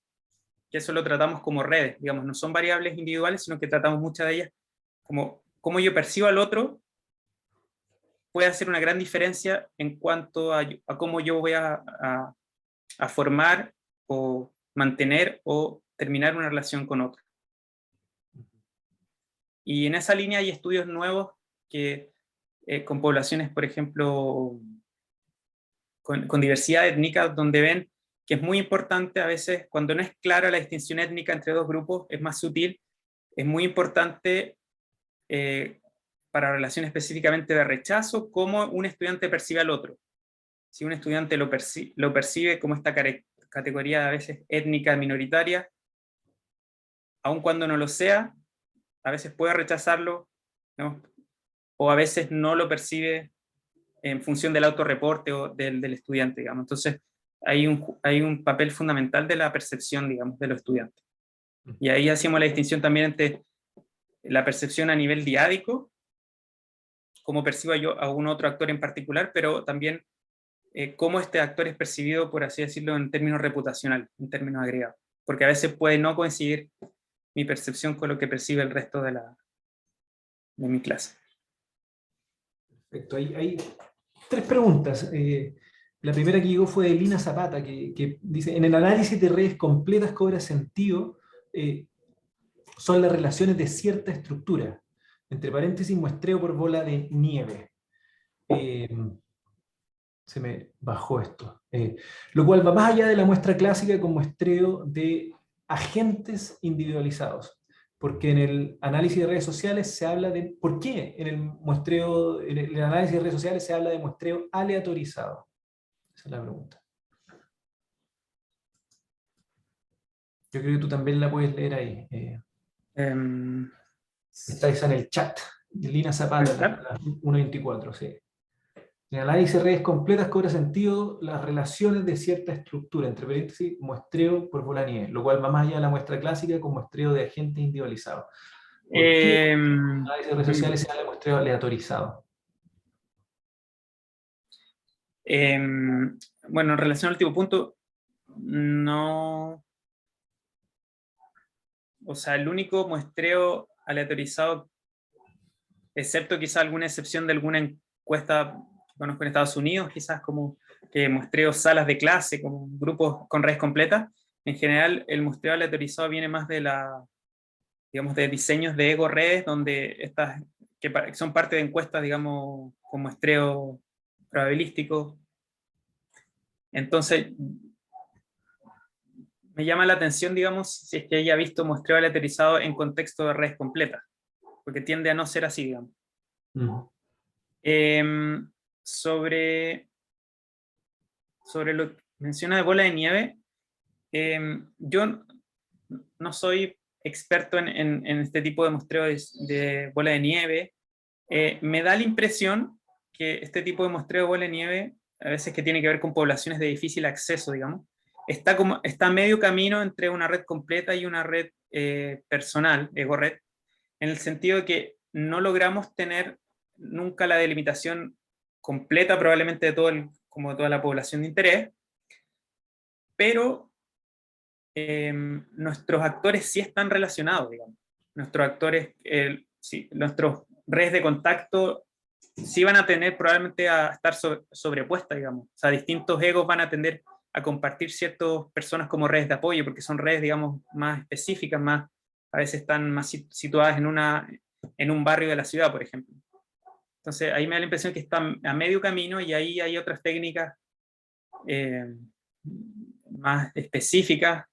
que eso lo tratamos como redes, digamos, no son variables individuales, sino que tratamos muchas de ellas como cómo yo percibo al otro puede hacer una gran diferencia en cuanto a cómo yo voy a formar o mantener o terminar una relación con otro. Y en esa línea hay estudios nuevos que con poblaciones, por ejemplo, con diversidad étnica, donde ven que es muy importante a veces, cuando no es clara la distinción étnica entre dos grupos, es más sutil, es muy importante para relaciones específicamente de rechazo, cómo un estudiante percibe al otro. Si un estudiante lo percibe como esta categoría a veces étnica minoritaria, aun cuando no lo sea, a veces puede rechazarlo, ¿no? O a veces no lo percibe en función del autorreporte o del estudiante, digamos. Entonces, hay un papel fundamental de la percepción, digamos, de los estudiantes. Y ahí hacemos la distinción también entre la percepción a nivel diádico, cómo perciba yo a un otro actor en particular, pero también cómo este actor es percibido, por así decirlo, en términos reputacionales, en términos agregados. Porque a veces puede no coincidir mi percepción con lo que percibe el resto de mi clase. Perfecto. Hay tres preguntas. La primera que llegó fue de Lina Zapata, que dice, en el análisis de redes completas cobra sentido, son las relaciones de cierta estructura, entre paréntesis, muestreo por bola de nieve. Se me bajó esto. Lo cual va más allá de la muestra clásica con muestreo de agentes individualizados. Porque en el análisis de redes sociales se habla de... ¿Por qué en el muestreo, en el análisis de redes sociales se habla de muestreo aleatorizado? Esa es la pregunta. Yo creo que tú también la puedes leer ahí. Estáis en el chat. Lina Zapata, 1.24, sí. En el análisis de redes completas cobra sentido las relaciones de cierta estructura, entre paréntesis, muestreo por bola de nieve, lo cual va más allá de la muestra clásica con muestreo de agentes individualizados. ¿Por qué en el análisis de redes sociales se habla de muestreo aleatorizado? Bueno, en relación al último punto, no... O sea, el único muestreo aleatorizado, excepto quizá alguna excepción de alguna encuesta que conozco en Estados Unidos, quizás como que muestreo salas de clase, como grupos con redes completas, en general el muestreo aleatorizado viene más de digamos, de diseños de ego redes, donde estas, que son parte de encuestas, digamos, con muestreo probabilístico. Entonces, me llama la atención, digamos, si es que haya visto muestreo aleatorizado en contexto de redes completas, porque tiende a no ser así, digamos. Sobre lo que menciona de bola de nieve, yo no soy experto en este tipo de muestreo de bola de nieve. Me da la impresión que este tipo de muestreo de bola de nieve, a veces que tiene que ver con poblaciones de difícil acceso, digamos, está a medio camino entre una red completa y una red personal, ego red, en el sentido de que no logramos tener nunca la delimitación completa probablemente de como toda la población de interés, pero nuestros actores sí están relacionados, digamos. Nuestros actores, sí, nuestros redes de contacto sí van a tener probablemente a estar sobrepuestas, digamos. O sea, distintos egos van a tender a compartir ciertas personas como redes de apoyo, porque son redes, digamos, más específicas, más a veces están más situadas en un barrio de la ciudad, por ejemplo. Entonces ahí me da la impresión que están a medio camino, y ahí hay otras técnicas más específicas.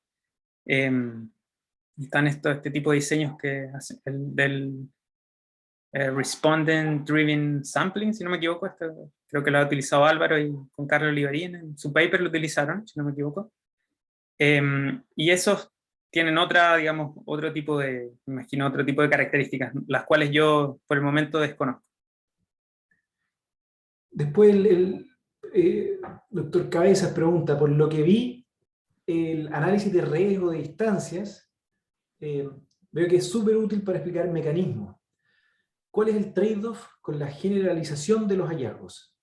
Están este tipo de diseños que hacen del Respondent Driven Sampling, si no me equivoco. Creo que lo ha utilizado Álvaro y con Carlos Olivarí en su paper lo utilizaron, si no me equivoco. Y esos tienen otro tipo de, me imagino, otro tipo de características, las cuales yo por el momento desconozco. Después doctor Cabezas pregunta, por lo que vi, el análisis de redes o de distancias, veo que es súper útil para explicar mecanismos. ¿Cuál es el trade-off con la generalización de los hallazgos?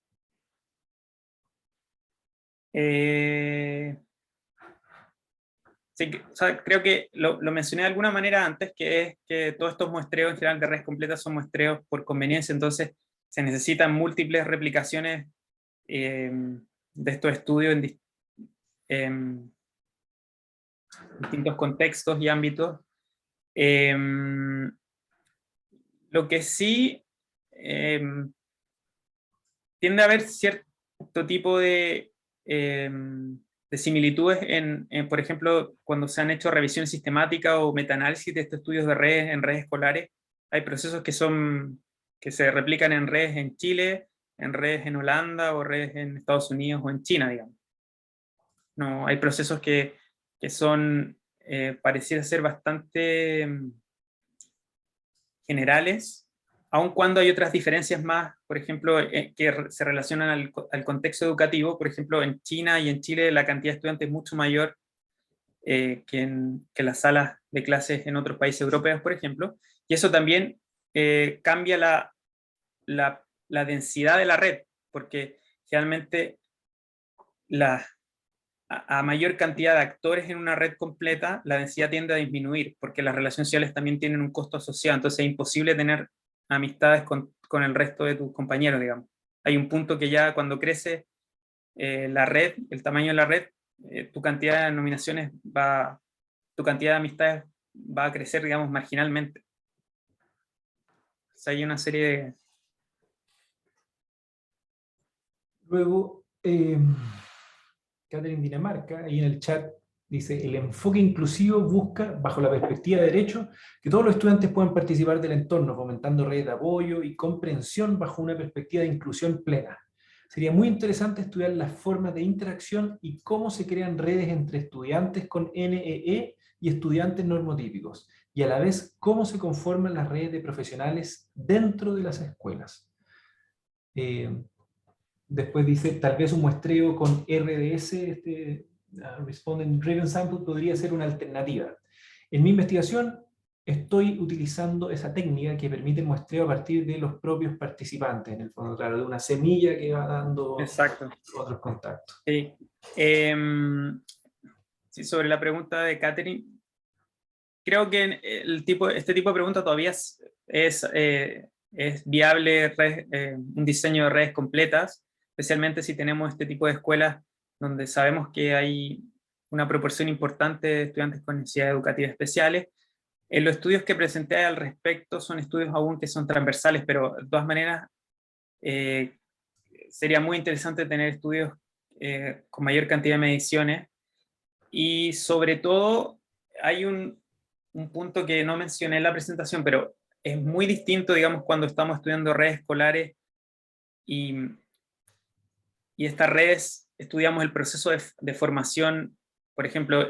Sí, o sea, creo que lo mencioné de alguna manera antes, que es que todos estos muestreos en general de redes completas son muestreos por conveniencia, entonces se necesitan múltiples replicaciones de estos estudios en distintos contextos y ámbitos. Lo que sí tiende a haber cierto tipo de similitudes por ejemplo, cuando se han hecho revisiones sistemáticas o metaanálisis de estos estudios de redes en redes escolares. Hay procesos que se replican en redes en Chile, en redes en Holanda, o redes en Estados Unidos o en China, digamos. No, hay procesos que son, pareciera ser bastante generales, aun cuando hay otras diferencias más, por ejemplo, que se relacionan al contexto educativo. Por ejemplo, en China y en Chile la cantidad de estudiantes es mucho mayor que las salas de clases en otros países europeos, por ejemplo, y eso también cambia la densidad de la red, porque generalmente a mayor cantidad de actores en una red completa, la densidad tiende a disminuir, porque las relaciones sociales también tienen un costo asociado, entonces es imposible tener amistades con el resto de tus compañeros, digamos. Hay un punto que ya cuando crece la red, el tamaño de la red, tu cantidad de nominaciones tu cantidad de amistades va a crecer, digamos, marginalmente. Entonces hay una serie de... Luego, Catherine Dinamarca, ahí en el chat, dice, el enfoque inclusivo busca, bajo la perspectiva de derecho, que todos los estudiantes puedan participar del entorno, fomentando redes de apoyo y comprensión bajo una perspectiva de inclusión plena. Sería muy interesante estudiar las formas de interacción y cómo se crean redes entre estudiantes con NEE y estudiantes normotípicos, y a la vez cómo se conforman las redes de profesionales dentro de las escuelas. Después dice, tal vez un muestreo con RDS, Respondent Driven Sample, podría ser una alternativa. En mi investigación estoy utilizando esa técnica que permite el muestreo a partir de los propios participantes, en el fondo, claro, de una semilla que va dando otros contactos. Sí. Sí, sobre la pregunta de Catherine, creo que este tipo de pregunta todavía es viable un diseño de redes completas, especialmente si tenemos este tipo de escuelas donde sabemos que hay una proporción importante de estudiantes con necesidades educativas especiales. Los estudios que presenté al respecto son estudios aún que son transversales, pero de todas maneras sería muy interesante tener estudios con mayor cantidad de mediciones, y sobre todo hay un punto que no mencioné en la presentación, pero es muy distinto, digamos, cuando estamos estudiando redes escolares y estas redes estudiamos el proceso de formación, por ejemplo,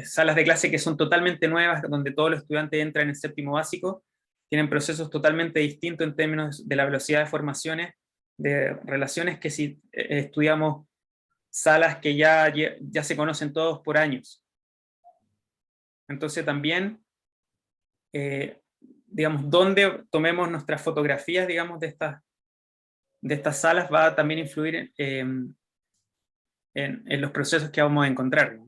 salas de clase que son totalmente nuevas, donde todos los estudiantes entran en séptimo básico, tienen procesos totalmente distintos en términos de la velocidad de formaciones, de relaciones, que si estudiamos salas que ya se conocen todos por años. Entonces también, digamos, donde tomemos nuestras fotografías, digamos, de estas salas va a también influir en los procesos que vamos a encontrar.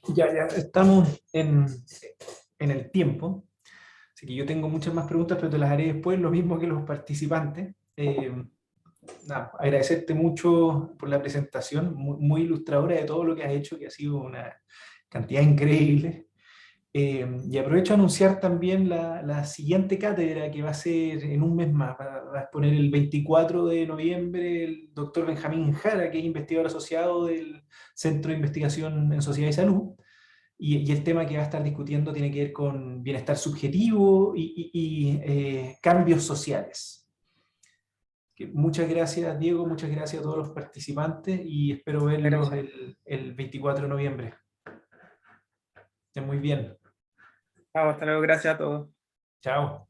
Ya estamos en el tiempo, así que yo tengo muchas más preguntas, pero te las haré después, lo mismo que los participantes. nada, agradecerte mucho por la presentación, muy ilustradora de todo lo que has hecho, que ha sido una cantidad increíble. Y aprovecho a anunciar también la siguiente cátedra que va a ser en un mes más. Va a exponer el 24 de noviembre el doctor Benjamín Jara, que es investigador asociado del Centro de Investigación en Sociedad y Salud. Y el tema que va a estar discutiendo tiene que ver con bienestar subjetivo y cambios sociales. Muchas gracias, Diego, muchas gracias a todos los participantes y espero verlos Gracias. el 24 de noviembre. Estén muy bien. Chao, hasta luego, gracias a todos. Chao.